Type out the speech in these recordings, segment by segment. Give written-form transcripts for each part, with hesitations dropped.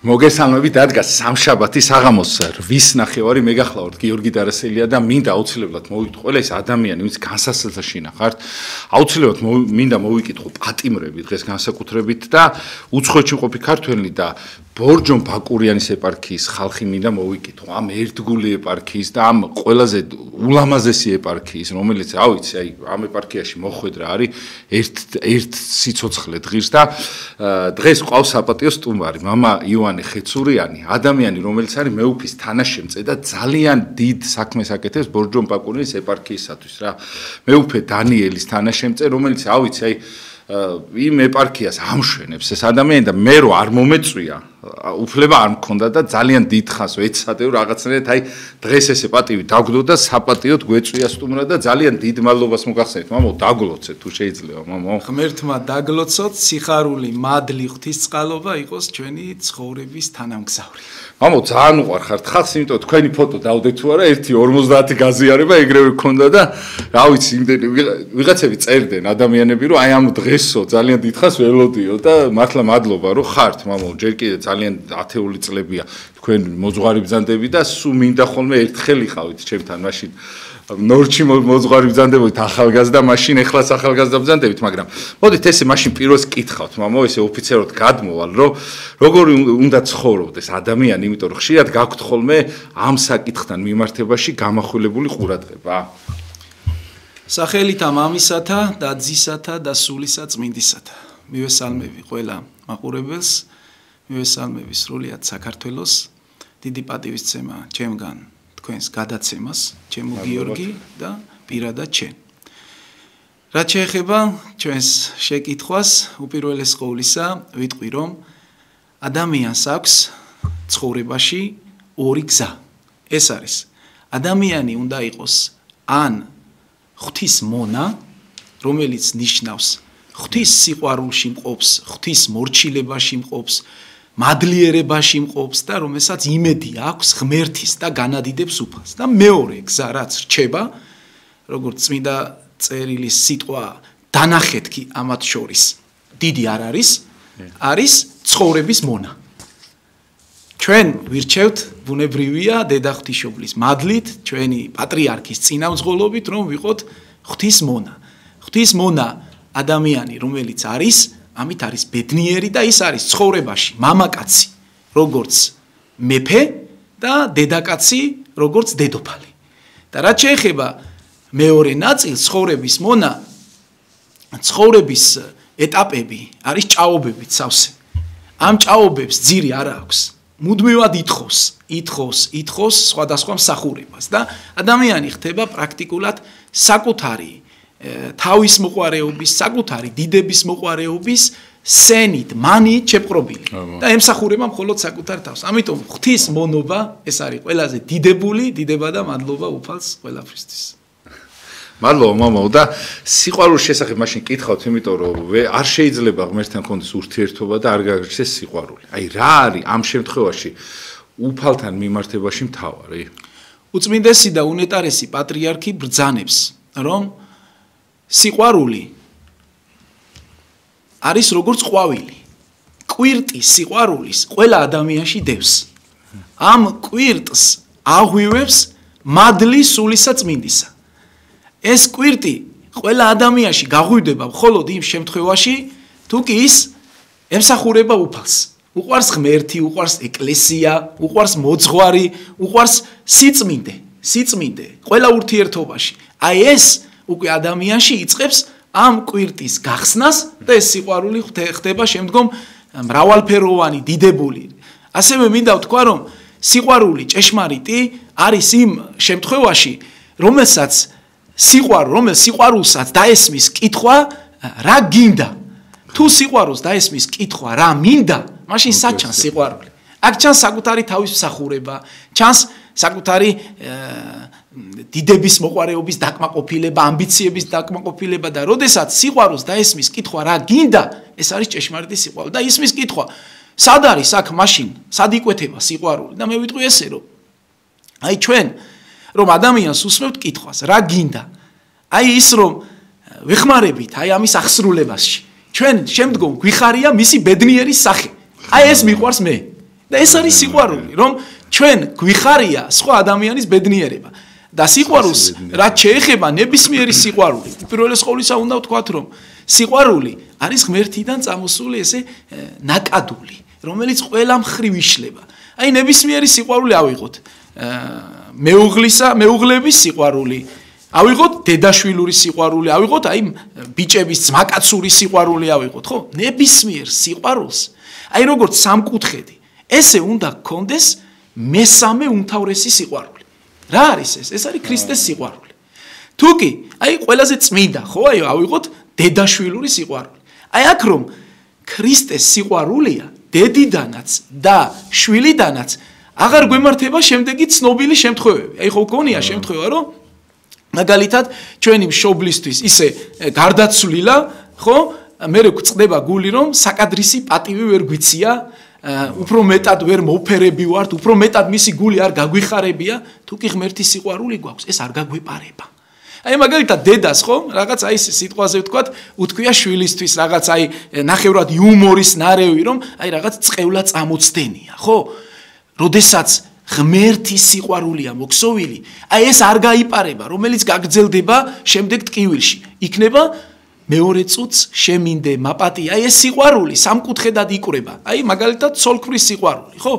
მოგესალმებით, დადგა სამშაბათი საღამოს 8 ნახევარი მეგახლავართ გიორგი დარასელია და მინდა აუცილებლად მოვიკითხო ყველა ეს ადამიანი, ვინც განსასწრებაში ნახართ, აუცილებლად მინდა მოვიკითხო პატიმრები დღეს განსაკუთრებით და უცხოეთში მყოფი ქართველი და ბორჯონ ბაკურიანის ეპარქიის ხალხი მინდა მოვიკითხო ამ ერთგული ეპარქიის და ამ ყველაზე ულამაზესი ეპარქიის, რომელიც ავიცი, აი ამ ეპარქიაში მოხვედრა არის ერთ სიცოცხლე დღის და დღეს ყავს საპატიო სტუმარი, მამა ივანე ხეცურიანი, ადამიანი, რომელიც არის მეუფის თანაშემწე და ძალიან დიდ საქმეს აკეთებს ბორჯონ ბაკურიანის ეპარქიისათვის რა. მეუფე დანიელის თანაშემწე, რომელიც ავიცი, აი იმ ეპარქიას ამშვენებს ეს ადამიანი და მე რო არ მომეწვია, უფლება არ მქონდა და ძალიან დიდხანს ვეცადე რაღაცნაირად აი დღეს ესე პატივი დაგვდო და საპატიოდ გვეწვია სტუმრად და ძალიან დიდ მადლობას მოგახსენეთ. მამო, დაგლოცეთ თუ შეიძლება, მამო. ღმერთმა დაგლოცოთ, სიხარული, მადლი, ღვთისწყალობა იყოს ჩვენი ცხოვრების თანამგზავრი. მამო, ძალიან უყვარხართ ხალხს, იმიტომ თქვენი ფოტო დავდეთ თუ არა, 1.50 გაზიარება ეგრევე გქონდა და რა ვიცი, იმდენი ვიღაცები წერდნენ ადამიანები, რომ აი ამ დღესო ძალიან დიდხანს ველოდიო და მართლა მადლობა რომ ხართ, მამო, ჯერ კიდე ძალიან ათეული წლებია თქვენ მოძღვარი ბრძანდები და სულ მინდა ხოლმე ერთხელ იყავით ჩემთან მაშინ ნორჩი მოძღვარი ბრძანდებოდით ახალგაზრდა მაშინ ეხლაც ახალგაზრდა ბრძანდებით, მაგრამ მოდით ესე მაშინ პირველს კითხავთ, მამო, ესე ოფიცერად გადმოვალ, რომ როგორი უნდა ცხოვრობდეს ადამიანი, იმიტომ რომ ხშირად გაქვთ ხოლმე ამ საკითხთან მიმართებაში გამახვილებული ყურადღება. სახელითა მამისათა და ძისათა და სულისა წმინდისათა. მივესალმები ყველა მაყურებელს, მივესალმები სრულიად საქართველოს. დიდი პატივისცემა ჩემგან თქვენს გადაცემას, ჩემო გიორგი და პირადად ჩემ. რაც შეეხება ჩვენს შეკითხვას, უპირველეს ყოვლისა ვიტყვი, რომ ადამიანს აქვს ცხოვრებაში ორი გზა. ეს არის ადამიანი უნდა იყოს ან ღვთის მონა, რომელიც ნიშნავს ღვთის სიყვარულში მყოფს, ღვთის მორჩილებაში მყოფს, მადლიერებაში მყოფს და რომელსაც იმედი აქვს ღმერთის და განადიდებს უფალს. და მეორე გზა რაც რჩება, როგორც წმინდა წერილის სიტყვა დანახეთქი ამათ შორის დიდი არ არის ცხოვრების მონა. ჩვენ ვირჩევთ ბუნებრივია დედა ღვთისმშობლის მადლით, ჩვენი პატრიარქის წინამძღოლობით, რომ ვიყოთ ღვთის მონა. ღვთის მონა ადამიანი, რომელიც არის, ამით არის ბედნიერი და ის არის ცხოვრებაში მამაკაცი, როგორც მეფე და დედაკაცი, როგორც დედოფალი. და რაც შეეხება მეორე ნაწილს, ცხოვრების მონა, ცხოვრების ეტაპები არის ჭაობებით სავსე. ამ ჭაობებს ძირი არ აქვს. მუდმივად ითხოვს სხვადასხვა მსახურებას და ადამიანი ხდება პრაქტიკულად საკუთარი თავის მოყვარეობის, საკუთარი დიდების მოყვარეობის სენით, მანით შეპყრობილი და ემსახურება მხოლოდ საკუთარ თავს. ამიტომ ღვთის მონობა ეს არის ყველაზე დიდება და მადლობა უფალს ყველაფრისთვის. მადლობა მამაო და სიყვარულის შესახებ მაშინ კითხავთ, იმიტომ რომ არ შეიძლება ღმერთთან კონდეს ურთიერთობა და არ გაგრჩეს სიყვარული. აი რა არის ამ შემთხვევაში უფალთან მიმართებაში მთავარი? უწმინდესი და უნეტარესი პატრიარქი ბრძანებს, რომ სიყვარული არის როგორც ყვავილი. კვირტი სიყვარულის ყველა ადამიანში დევს. ამ კვირტს აღვივებს მადლი სულისა წმინდისა. ეს კვირტი ყველა ადამიანში გაღვივდება მხოლოდ იმ შემთხვევაში, თუ კი ის ემსახურება უფალს. უყვარს ღმერთი, უყვარს ეკლესია, უყვარს მოძღვარი, უყვარს სიწმინდე ყველა ურთიერთობაში. აი ეს უკვე ადამიანში იწყებს ამ კვირტის გახსნას და ეს სიყვარული ხდება შემდგომ მრავალფეროვანი, დიდებული. ასევე მინდა ვთქვა, რომ სიყვარული ჭეშმარიტი არის იმ შემთხვევაში, რომელსაც სიყვარულსაც დაესმის კითხვა რა გინდა. თუ სიყვარულს დაესმის კითხვა რა მინდა, მაშინ საჩანს სიყვარული. აქ ჩანს საკუთარი თავის მსახურება, ჩანს საკუთარი დიდების მოყვარეობის დაკმაყოფილება, ამბიციების დაკმაყოფილება და როდესაც სიყვარულს დაესმის კითხვა რა გინდა, ეს არის ჭეშმარიტი სიყვარული და ისმის კითხვა სად არის აქ მაშინ, სად იკვეთება სიყვარული და მე ვიტყვი ესე რომ აი ჩვენ რომ ადამიანს უსმევთ კითხვას რა გინდა, აი ის რომ ვეხმარებით აი ამის აღსრულებაში ჩვენ შემდგომ გვიხარია მისი ბედნიერი სახე. აი ეს მიყვარს მე. და ეს არის სიყვარული, რომ ჩვენ გვიხარია სხვა ადამიანის ბედნიერება. და სიყვარულს რაც შეეხება ნებისმიერი სიყვარული, პირველეს ყოვლისა უნდა ვთქვათ, რომ სიყვარული არის ღმერთიდან წამოსული ესე ნაკადული, რომელიც ყველა მხრივ იშლება. აი ნებისმიერი სიყვარული ავიღოთ. მეუღლების სიყვარული, ავიღოთ დედაშვილური სიყვარული, ავიღოთ აი ბიჭების ძმაკაცური სიყვარული ავიღოთ, ხო? ნებისმიერ სიყვარულს, აი როგორც სამკუთხედი, ესე უნდა გქონდეს მესამე უმთავრესი სიყვარული. რა არის ეს? ეს არის ქრისტეს სიყვარული. თუკი, აი ყველაზე წმინდა, ხო? აი ავიღოთ დედაშვილური სიყვარული. აი აქ რომ ქრისტეს სიყვარულია, დედიდანაც და შვილიდანაც აღარ გვემართება შემდეგი ცნობილი შემთხვევები. აი ხო გონია შემთხვევა, რომ მაგალითად ჩვენი მშობლისთვის ისე გარდაცვლილა, ხო? მე გვწდება გული, რომ საკადრისი პატივი ვერ გვიცია, უფრო მეტად ვერ მოფერები ვართ, უფრო მეტად მისი გული არ გაგვიხარებია, თუ კი ღმერთის სიყვარული გვაქვს, ეს არ გაგვეპარება. აი მაგალითად დედას ხო, რაღაც აი სიტყვაზე ვთქვათ, უთქვია შვილისთვის რაღაც აი ნახევრად იუმორის ნარევი, რომ აი რაღაც წყევლა წამოცდენია, ხო? როდესაც ღმერთის სიყვარულია მოქსოვილი, აი ეს არ გაიპარება, რომელიც გაგრძელდება შემდეგ ტკივილში. იქნება მეორე წუთს შემინდე მაპატია, აი ეს სიყვარული სამკუთხედად იკვრება. აი მაგალითად ცოლქმრის სიყვარული, ხო?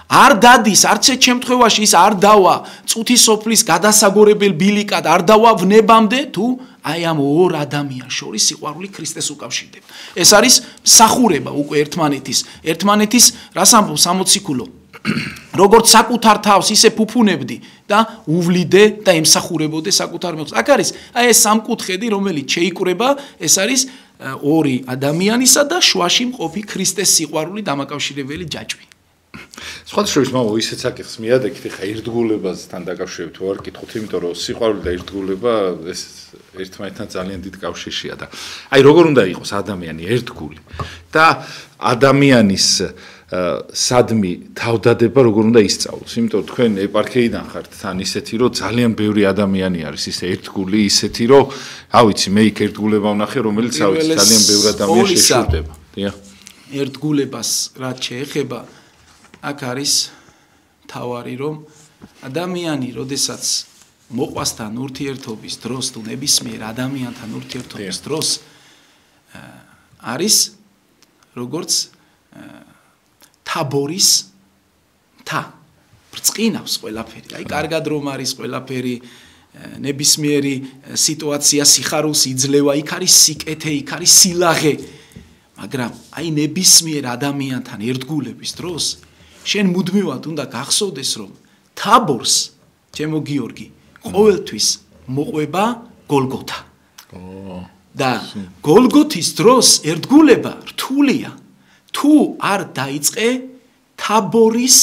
არ დადის, არც ერთ შემთხვევაში ის არ დავა წუთის სოფლის გადასაგორებელ ბილიკად, არ დავა ვნებამდე, თუ აი ამ ორ ადამიანს შორის სიყვარული ქრისტეს უკავშირდება. ეს არის მსახურება უკვე ერთმანეთის რას ამბობს 60 ქულო. როგორც საკუთარ თავს ისე ფუფუნებდი და უვლიდე და ემსახურებოდე საკუთარ მეგობრს. აქ არის აი ეს სამკუთხედი, რომელიც შეიკვრება, ეს არის ორი ადამიანისა და შუაში მყოფი ქრისტეს სიყვარული დამაკავშირებელი ჯაჭვი. სხვადასხვა მამა ისეც აკითხს მიადექით, ხა ერთგულებასთან დაკავშირებით ვარ კითხოთ, იმიტომ რომ სიყვარული და ერთგულება ეს ერთმანეთთან ძალიან დიდ კავშირშია და აი როგორ უნდა იყოს ადამიანი ერთგული და ადამიანის სადმი თავდადება როგორ უნდა ისწავლოს, იმიტომ რომ თქვენ ეპარქიიდან ხართ თან ისეთი, რომ ძალიან ბევრი ადამიანი არის ისე ერთგული, ისეთი, რომ რა ვიცი, მე იქ ერთგულება ვნახე, რომელიც რა ვიცი, ძალიან ბევრი ადამიანი შეშურდება. დიახ. ერთგულებას რაც შეეხება, აქ არის თავარი, რომ ადამიანი, როდესაც მოყვასთან ურთიერთობის დროს, თუ ნებისმიერ ადამიანთან ურთიერთობის დროს არის როგორც თაბორის მთა ბრწყინავს ყველაფერი. აი კარგად რომ არის ყველაფერი, ნებისმიერი სიტუაცია სიხარულს იძლევა, იქ არის სიკეთე, იქ არის სილაღე, მაგრამ აი ნებისმიერ ადამიანთან ერთგულების დროს შენ მუდმივად უნდა გახსოვდეს, რომ თაბორს, ჩემო გიორგი, ყოველთვის მოყვება გოლგოთა. და გოლგოთის დროს ერთგულება რთულია. თუ არ დაიწყე თაბორის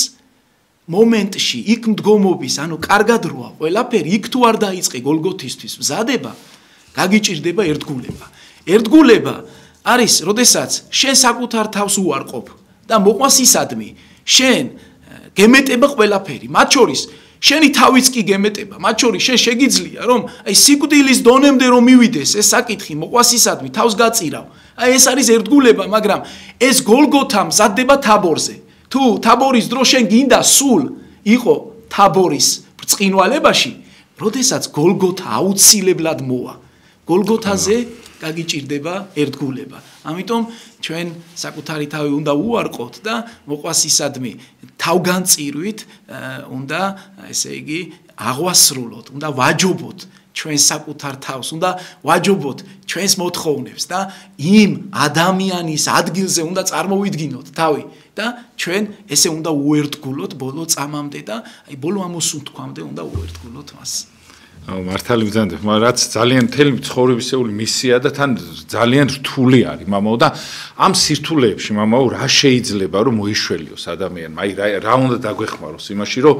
მომენტში, იქ მდგომობის, ანუ კარგად როა ყველაფერი, იქ თუ არ დაიწყე გოლგოთისთვის მზადება, გაგიჭირდება ერთგულება. ერთგულება არის, როდესაც შენ საკუთარ თავს უარყოფ და მოყვას ისადმი, შენ გემეტება ყველაფერი, მათ შორის შენი თავიც კი გემეტება, მათ შორის შენ შეგიძლია, რომ აი სიკვდილის დონემდე რომ მივიდეს ეს საკითხი, მოყვას ისადმი, თავს გაწირავ. აი ეს არის ერთგულება, მაგრამ ეს გოლგოთა მზადდება თაბორზე. თუ თაბორის დრო შენ გინდა სულ იყო თაბორის ბრწყინვალებაში, როდესაც გოლგოთა აუცილებლად მოვა. გოლგოთაზე გაგიჭირდება ერთგულება. ამიტომ ჩვენ საკუთარი თავი უნდა უარყოთ და მოყვას ისადმი თავგანწირვით უნდა ესე იგი აღვასრულოთ, უნდა ვაჯობოთ ჩვენ საკუთარ თავს, უნდა ვაჯობოთ ჩვენს მოთხოვნებს და იმ ადამიანის ადგილზე უნდა წარმოვიდგინოთ თავი და ჩვენ ესე უნდა უერთგულოთ ბოლო წამამდე და აი ბოლო ამოსუნთქვამდე უნდა უერთგულოთ მას. მართალი ვზანდებ, მაგრამ რაც ძალიან მთელი ცხოვრებისეული მისია და თან ძალიან რთული არის მამაო და ამ სირთულეებში მამაო რა შეიძლება რომ მოიშველიოს ადამიანმა, აი რა უნდა დაგვეხმაროს იმაში რომ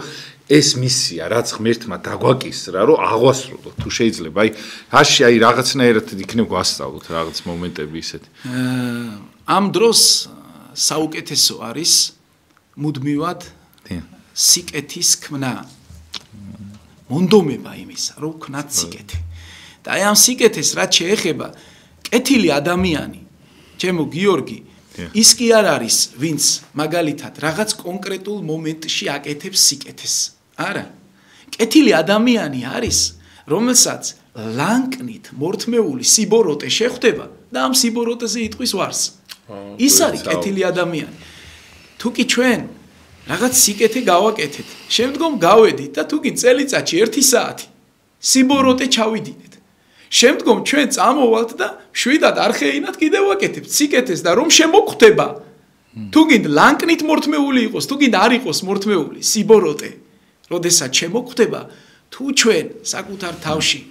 ეს მისია რაც ღმერთმა დაგვაკისრა რომ აღვასრულოთ თუ შეიძლება აი რაში აი რაღაცნაირად იქნებ გვასწავლოთ რაღაც მომენტები ისეთი. ამ დროს საუკეთესო არის მუდმივად სიკეთის ქმნა. მონდომება იმისა, რომ ვქნათ სიკეთე. და აი ამ სიკეთეს რაც შეეხება, კეთილი ადამიანი, ჩემო გიორგი, ის კი არ არის, ვინც მაგალითად რაღაც კონკრეტულ მომენტში აკეთებს სიკეთეს. არა. კეთილი ადამიანი არის, რომელსაც ლანკნით მორთმეული სიბოროტე შეხვდება და ამ სიბოროტეზე იტყვის ვარს. ის არის კეთილი ადამიანი. თუ კი ჩვენ რაღაც სიკეთე გავაკეთეთ, შემდგომ გავედით და თუ კი წელიწადში 1 საათი სიბოროტე ჩავიდიდეთ. შემდგომ ჩვენ წამოვალთ და შვიდად არხეინად კიდევ ვაკეთებთ სიკეთეს და რომ შემოგხვდება. თუ გინდ ლანკნით მორთმეული იყოს, თუ გინდ არ იყოს მორთმეული სიბოროტე, როდესაც შემოგხვდება, თუ ჩვენ საკუთარ თავში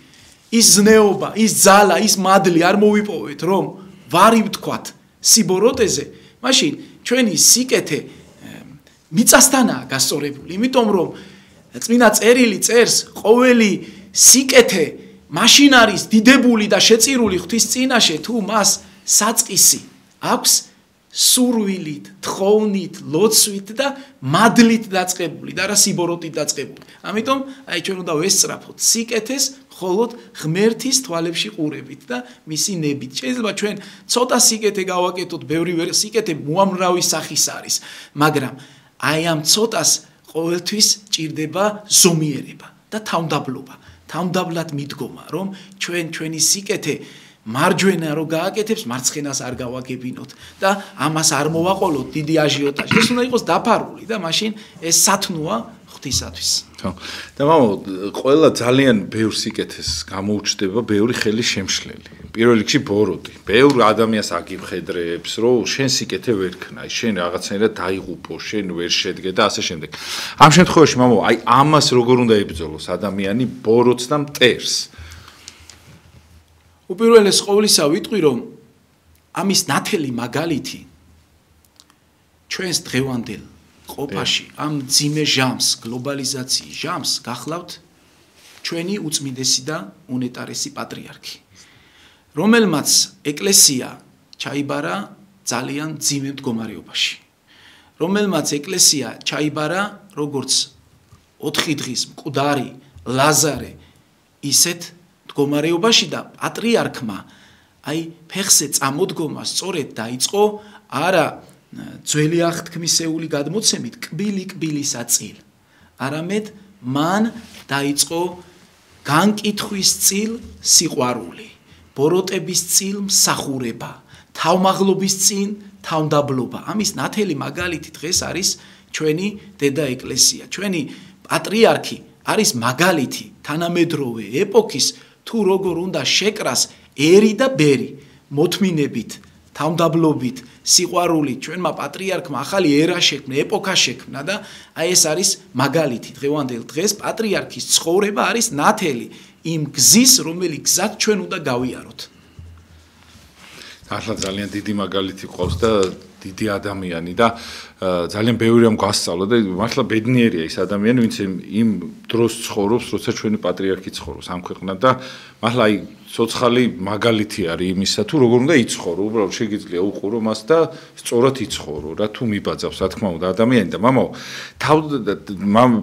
ის ზნეობა, ის ძალა, ის მადლი არ მოვიპოვეთ, რომ ვარ ივთქვათ სიბოროტეზე, მაშინ ჩვენი სიკეთე მიწასთანაა გასწორებული, იმიტომ რომ წმინდა წერილი წერს, ყოველი სიკეთე მაშინ არის დიდებული და შეწირული ღვთის წინაშე, თუ მას საწყისი აქვს სურვილით, თხოვნით, ლოცვით და მადლით დაწყებული და რა სიბოროტით დაწყებული. ამიტომ აი ჩვენ უნდა ვესწრაფოთ სიკეთეს მხოლოდ ღმერთის თვალებში ყურებით და მისი ნებით. შეიძლება ჩვენ ცოტა სიკეთე გავაკეთოთ, ბევრი სიკეთე უამრავი სახის არის, მაგრამ აი ამ ცოტას ყოველთვის ჭირდება ზომიერება და თავმდაბლობა. თავმდაბლად მიდგომა, რომ ჩვენი სიკეთე მარჯვენა რო გააკეთებს, მარცხენას არ გავაგებინოთ და ამას არ მოვაყოლოთ დიდი აჟიოტაჟი. ეს უნდა იყოს დაფარული და მაშინ ეს სათნოა ღვთისათვის. ხო. და მამო, ყველა ძალიან ბევრ სიკეთეს გამოუჩნდება, ბევრი ხელი შემშლელი. პირველ რიგში ბოროტი. ბევრ ადამიანს აგიმხედრებს, რომ შენ სიკეთე ვერ ქნა, შენ რაღაცნაირად დაიღუპო, შენ ვერ შედგე და ასე შემდეგ. ამ შემთხვევაში მამო, აი ამას როგორ უნდა ებრძოლოს ადამიანი ბოროტს და მტერს? უპირველეს ყოვლისა ვიტყვი, რომ ამის ნათელი მაგალითი ჩვენს დღევანდელ ყოფაში, ამ ძიმე ჟამს, გლობალიზაციის ჟამს გახლავთ ჩვენი უწმინდესი და უნეტარესი პატრიარქი, რომელმაც ეკლესია ჩაიბარა ძალიან ძიმე მდგომარეობაში, რომელმაც ეკლესია ჩაიბარა როგორც 4 დღის მკვდარი ლაზარე ისეთ მდგომარეობაში და პატრიარქმა აი ფეხზე წამოდგომა სწორედ დაიწყო არა ძველი აღთქმისეული გადმოცემით კბილი-კბილისა წილ, არამედ მან დაიწყო განკითხვის წილ სიყვარული, ბოროტების წილ მსახურება, თავმაღლობის წინ თავმდაბლობა. ამის ნათელი მაგალითი დღეს არის ჩვენი დედა ეკლესია. ჩვენი პატრიარქი არის მაგალითი თანამედროვე ეპოქის თუ როგორ უნდა შეკრას ერი და ბერი, მოთმინებით, თავმდაბლობით, სიყვარულით. ჩვენმა პატრიარქმა ახალი ერა შექმნა, ეპოქა შექმნა და აი ეს არის მაგალითი. დღევანდელ დღეს პატრიარქის ცხოვრება არის ნათელი იმ გზის, რომელი გზად ჩვენ უნდა გავიაროთ. ახლა ძალიან დიდი მაგალითი ყავს და დიდი ადამიანი და ძალიან ბევრი ამ გასწავლა და მართლა ბედნიერია ის ადამიანი, ვინც იმ დროს ცხოვრობს, როცა ჩვენი პატრიარქი ცხოვრობს ამ ქვეყნად და მართლა აი ცოცხალი მაგალითი არის იმისა, თუ როგორ უნდა იცხოვრო, უბრალოდ შეგიძლია უყურო მას და სწორად იცხოვრო, რა თუ მიბაძავს, რა თქმა უნდა, ადამიანი და მამაო,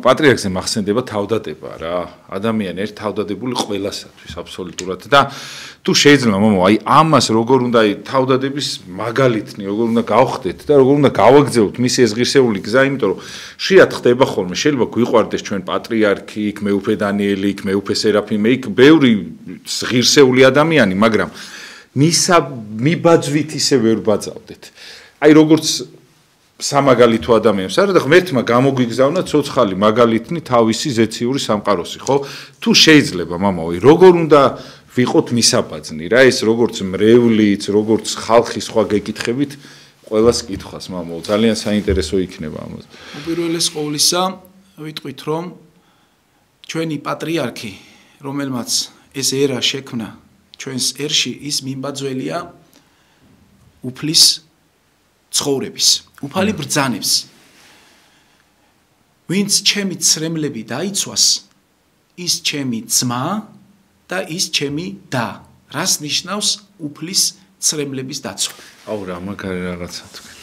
პატრიარქზე მახსენდება თავდადება რა. ადამიანი არის თავდადებული ყველასათვის აბსოლუტურად და თუ შეიძლება მამაო, აი ამას როგორ უნდა თავდადების მაგალითნი, როგორ უნდა გავხდეთ და როგორ უნდა გავაგზავნოთ მისი ეს ღირსეული გზა, იმიტომ რომ შეათ ხდება ხოლმე, შეიძლება გვიყვარდეს ჩვენ პატრიარქი, იქ მეუფე დანიელი, იქ მეუფე სერაფიმე, იქ ბევრი ღირსეული ადამიანი, მაგრამ მისა მიბაძვით ისე ვერ ბაძავდეთ. აი როგორც სამაგალითო ადამიანს არა და ღმერთმა გამოგვიგზავნა ცოცხალი მაგალითნი თავისი ზეციური სამყაროსი, ხო? თუ შეიძლება მამაო, როგორ უნდა ვიყოთ მისაბაძნი რა, ეს როგორც მრევლიც, როგორც ხალხის სხვა გეკითხებით ყველას კითხავს მამაო, ძალიან საინტერესო იქნება ამაზე. უპირველეს ყოვლისა ვიტყვით, რომ ჩვენი პატრიარქი, რომელმაც ეს ერა შექმნა ჩვენს ერში, ის მიმბაძველია უფლის ცხოვრების, უფალი ბრძანებს. ვინც ჩემი ცრემლები დაიცვას, ის ჩემი ძმა და ის ჩემი და. რას ნიშნავს უფლის ცრემლების დაცვა? აუ რა მაგარი რაღაცა თქვენ.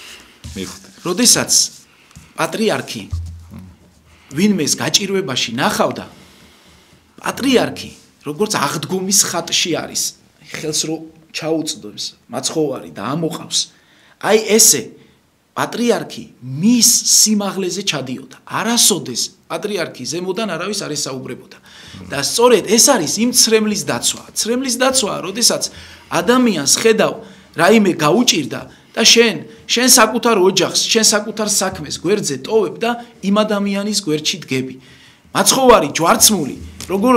მიხდე. როდესაც პატრიარქი ვინმეს გაჭირვებაში ნახავდა, პატრიარქი როგორც აღდგომის ხატში არის, ხელს რო ჩაუწდოს მაცხოვარი და ამოყავს, აი ესე პატრიარქი მის სიმაღლეზე ჩადიოდა. არასოდეს პატრიარქი ზემოდან არავის არ ესაუბრებოდა. და სწორედ ეს არის იმ ცრემლის დაცვა. ცრემლის დაცვა, როდესაც ადამიანს ხედავ რაიმე გაუჭირდა და შენ საკუთარ ოჯახს, შენ საკუთარ საქმეს გვერდზე ტოვებ და იმ ადამიანის გვერდში დგები. მაცხოვარი ჯვარცმული, როგორ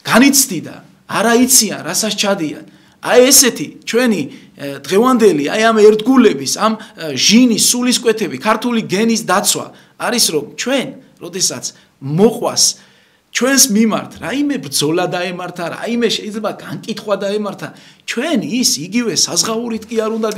განიცდი და არა იციან, რასაც ჩადიან. აი ესეთი ჩვენი დღევანდელი აი ამ ერთგულების, ამ ჟინის სულისკვეთები, ქართული გენის დაცვა არის რომ ჩვენ, როდესაც მოყვას ჩვენს მიმართ რაიმე ბრძოლა დაემართა, რაიმე შეიძლება განკითხვა დაემართა, ჩვენ ის იგივე საზღაურით კი არ უნდა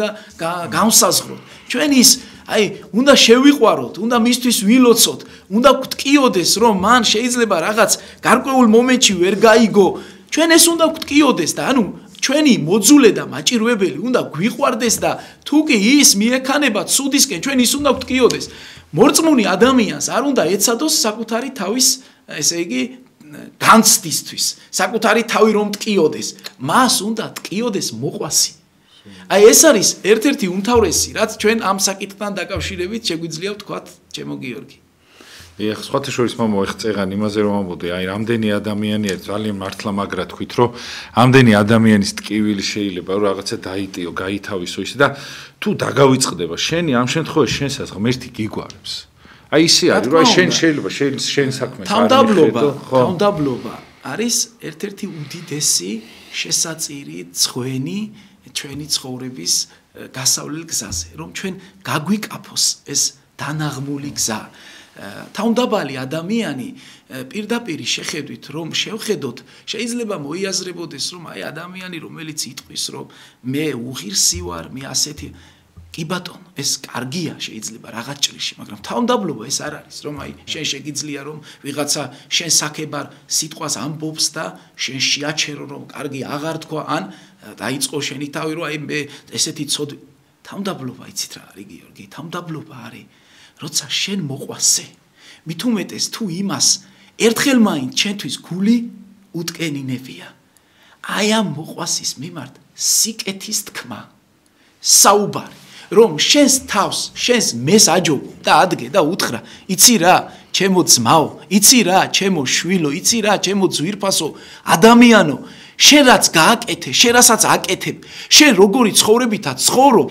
გავსაზღვროთ. ჩვენ ის აი უნდა შევიყვაროთ, უნდა მისთვის ვილოცოთ, უნდა გვტკიოდეს რომ მან შეიძლება რაღაც გარკვეულ მომენტში ვერ გაიგო. ჩვენ ეს უნდა გვტკიოდეს და ანუ ჩვენი მოძულე და მაჭირვებელი უნდა გვიყვარდეს და თუ კი ის მიექანება ცუდისკენ, ჩვენ ის უნდა გვტკიოდეს. მორწმუნე ადამიანს არ უნდა ეცადოს საკუთარი თავის ესე იგი განცდისთვის, საკუთარი თავი რომ ტკიოდეს, მას უნდა ტკიოდეს მოყვასი. აი ეს არის ერთ-ერთი უმთავრესი, რაც ჩვენ ამ საკითხთან დაკავშირებით შეგვიძლია ვთქვათ, ჩემო გიორგი. ეხ სხვათა შორის მამა ეხწეღან იმაზე რომ ამბობდი, აი რამდენი ადამიანი არის ძალიან მართლა მაგრა თქვით, რომ ამდენი ადამიანის ტკივილი შეიძლება რომ რაღაცა დაიტიო, გაითავისო ისე და თუ დაგავიწყდება შენი ამ შემთხვევაში შენსაც ღმერთი გიგვარებს. აი ისე არის, რომ შენ შეიძლება შენ საქმეს არ თავდაბლობა არის ერთ-ერთი უდიდესი შესაწირი ძღვენი ჩვენი ცხოვრების გასავლელ გზაზე, რომ ჩვენ გაგვიკაფოს ეს დანაღმული გზა. თავდაბალი ადამიანი პირდაპირ შეხედვით რომ შევხედოთ, შეიძლება მოიაზრებოდეს რომ აი ადამიანი რომელიც იტყვის რომ მე უღირსი ვარ, მე ასეთი კი ბატონო, ეს კარგია შეიძლება რაღაც ჭრილში, მაგრამ თავდაბლობა ეს არ არის, რომ აი შენ შეგიძლია რომ ვიღაცა შენ საქებარ სიტყვას ამბობს და შენ შეაჩერო რომ კარგი აღარ თქვა, ან დაიწყო შენი თავი რომ აი მე ესეთი ცოდვი. თავდაბლობა იცით რა არის გიორგი? თავდაბლობა არის როცა შენ მოყვასე, მით უმეტეს თუ იმას ერთხელ მაინც ჩვენთვის გული უტკენინებია. აი ამ მოყვასის მიმართ სიკეთის თქმა, საუბარი, რომ შენს თავს, შენს მეს აჯობო და ადგე და უთხრა, იცი რა, ჩემო ძმაო, იცი რა, ჩემო შვილო, იცი რა, ჩემო ძვირფასო, ადამიანო, შენ რაც გააკეთე, შენ რასაც აკეთებ, შენ როგორი ცხოვრებითა ცხოვრობ,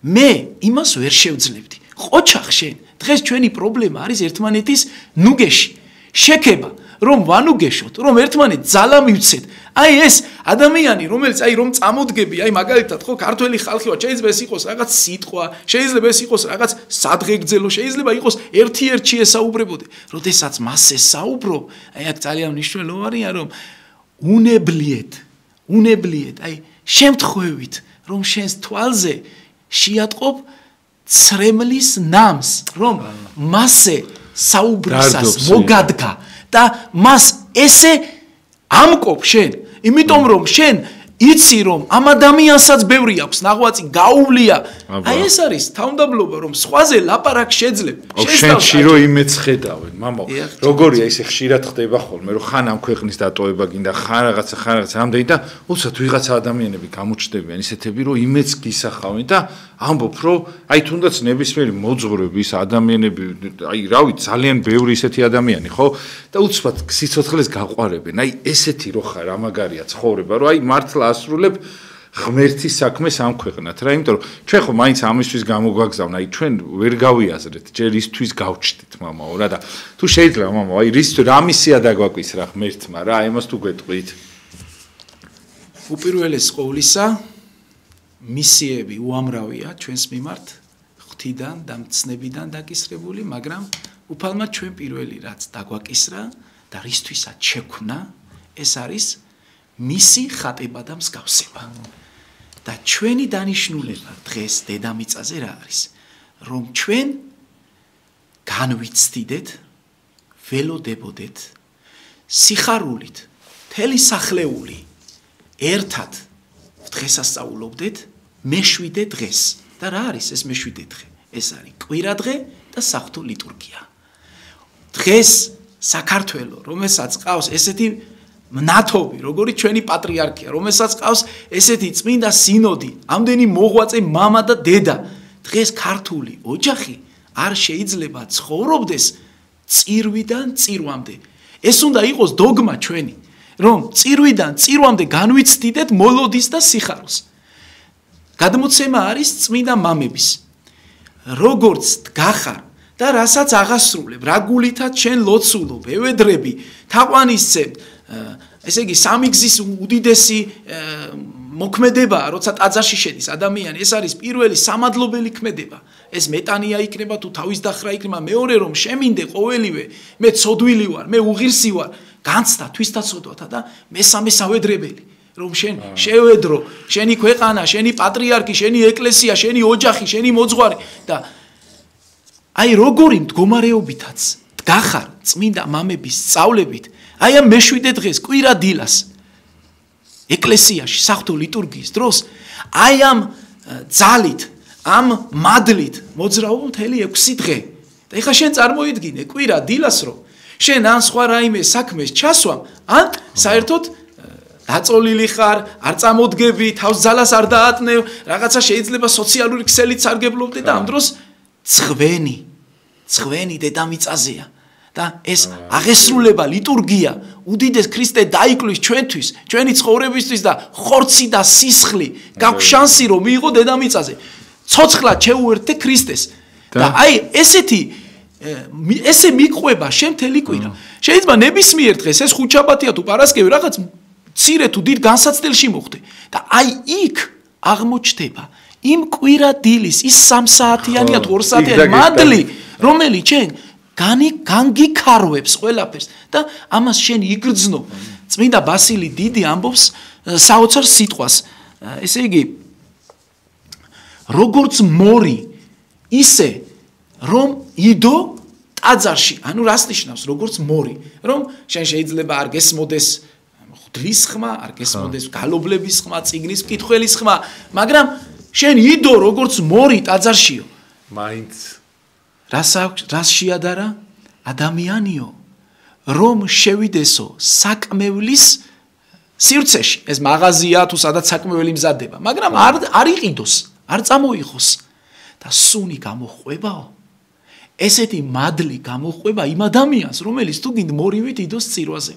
მე იმას ვერ შევძლებდი. ყოჩახ შენ, დღეს ჩვენი პრობლემა არის ერთმანეთის ნუგეში, შექება, რომ ვანუგეშოთ, რომ ერთმანეთ ძალა მივცეთ. აი ეს ადამიანი, რომელიც აი რომ წამოდგები, აი მაგალითად ხო ქართველი ხალხი ვარ, შეიძლება ეს იყოს რაღაც სიტყვა, შეიძლება ეს იყოს რაღაც სადღეგრძელო, შეიძლება იყოს ერთ-ერთი ესაუბრებოდი. როდესაც მას ესაუბრობ, აი აქ ძალიან მნიშვნელოვანია, რომ უნებლიეთ, აი შემთხვევით, რომ შენს თვალზე შეატყობ ცრემლის ნამს, რომ მასე საუბრისას მოგადგა და მას ესე ამკობ შენ, იმიტომ რომ შენ იცი რომ ამ ადამიანსაც ბევრი აქვს ნაღვაწი გაუვლია. აი ეს არის თავდაბლობა, რომ სხვაზე ლაპარაკ შეძლებ. შენში რომ იმეც ხედავენ, მამა, როგორია ისე ხშირად ხდება ხოლმე, რომ ხან ამ ქვეყნის დატოვება გინდა, ხან რაღაცა ამდენი და უცად ვიღაცა ადამიანები გამოჩნდებიან ისეთები, რომ იმეც გისახავენ და ამბობ, რომ აი თუნდაც ნებისმიერი მოძღვრების ადამიანები, აი რავი, ძალიან ბევრი ისეთი ადამიანი, ხო? და უცბად სიცოცხლეს გაყვარებენ. აი ესეთი რო ხარ, ამაგარია ცხოვრება, რომ აი მართლა ასრულებ ღმერთის საქმეს ამ ქვეყნად რა, იმიტომ რომ ჩვენ ხო მაინც ამისთვის გამოგვაგზავნა, აი ჩვენ ვერ გავიაზრეთ, ჯერ ისთვის გავჩდით მამაო რა და თუ შეიძლება მამაო, აი რა მისია დაგვაკვის რა ღმერთმა რა, ამას თუ გვეტყვით. უპირველეს ყოვლისა მისიები უამრავია ჩვენს მიმართ, ღვთიდან და მცნებიდან დაკისრებული, მაგრამ უფალმა ჩვენ პირველი რაც დაგვაკისრა და რისთვისაც შექმნა, ეს არის მისი ხატება და მსგავსება. და ჩვენი დანიშნულება დღეს დედამიწაზე რა არის? რომ ჩვენ განვიცდიდეთ, ველოდებოდეთ, სიხარულით, მთელი სახლეული ერთად დღესასწაულობდეთ მეშვიდე დღეს. და რა არის ეს მეშვიდე დღე? ეს არის კვირადღე და საღვთო ლიტურგია. დღეს საქართველო, რომელსაც ყავს ესეთი მნათობი, როგორი ჩვენი პატრიარქია, რომელსაც ყავს ესეთი წმინდა სინოდი, ამდენი მოღვაწე მამა და დედა დღეს ქართული ოჯახი არ შეიძლება ცხოვრობდეს წირვიდან წირვამდე. ეს უნდა იყოს დოგმა ჩვენი, რომ წირვიდან წირვამდე განვიცდიდეთ მოლოდის და სიხარულს. გადმოცემა არის წმინდა მამების. როგორც დგახარ და რასაც აღასრულებ, რა გულითაც შენ ლოცულობ, ევედრები, თაყვანისცემ, ესე იგი სამი გზის უდიდესი მოქმედებაა, როცა ტაძარში შედის ადამიანი, ეს არის პირველი სამადლობელი ქმედება. ეს მეტანია იქნება თუ თავის დახრა იქნება, მეორე რომ შემინდე ყოველივე, მე ცოდვილი ვარ, მე უღირსი ვარ, განცდა თვისდაცოდვათა და მესამე სავედრებელი, რომ შენ შევედრო, შენი ქვეყანა, შენი პატრიარქი, შენი ეკლესია, შენი ოჯახი, შენი მოძღვარი და აი როგორი მდგომარეობითაც დგახარ წმინდა მამების სწავლებით, აი ამ მეშვიდე დღეს კვირა დილას ეკლესიაში საღვთო ლიტურგიის დროს აი ამ ძალით, ამ მადლით მოძრაობ მთელი 6 დღე. და ეხლა შენ წარმოიდგინე კვირა დილას რომ შენ ან სხვა რაიმე საქმეს ჩასვამ, ან საერთოდ დაწოლილი ხარ, არ წამოდგები, თავს ძალას არ დაატნევ, რაღაცა შეიძლება სოციალური ქსელით სარგებლობდე და ამ დროს ცხვენი დედამიწაზეა. და ეს აღესრულება ლიტურგია უდიდეს ქრისტე დაიკვლის ჩვენთვის, ჩვენი ცხოვრებისთვის და ხორცი და სისხლი გაქვს შანსი რომ მიიღო დედამიწაზე. ცოცხლად შეუერთდე ქრისტეს. და აი ესე მიყვება შენ მთელი კვირა. შეიძლება ნებისმიერ დღეს ეს ხუთშაბათია თუ პარასკევი რაღაც მცირე თუ დიდ განსაცდელში მოხდე. და აი იქ აღმოჩნდება იმ კვირა დილის ის 3 საათიანი თუ 2 საათიანი მადლი, რომელიც შენ განგიქარვებს ყველაფერს და ამას შენ იგრძნო. წმინდა ბასილი დიდი ამბობს საოცარ სიტყვას. ესე იგი როგორც მორი ისე რომ იდო ტაძარში, ანუ რას ნიშნავს როგორც მორი, რომ შენ შეიძლება არ გესმოდეს ღვთლის ხმა, არ გესმოდეს გალობლების ხმა, წიგნის მკითხველის ხმა, მაგრამ შენ იდო როგორც მორი ტაძარშიო. მაინც რას შეადარა ადამიანიო, რომ შევიდესო საკმევლის სივრცეში. ეს მაღაზია თუ სადაც საკმეველი მზადდება, მაგრამ არ იყიდოს, არ წამოიხოს და სუნი გამოხვებაო. ესეთი მადლი გამოხვება იმ ადამიანს, რომელიც თუ გინდ მორივით იდოს წირვაზე.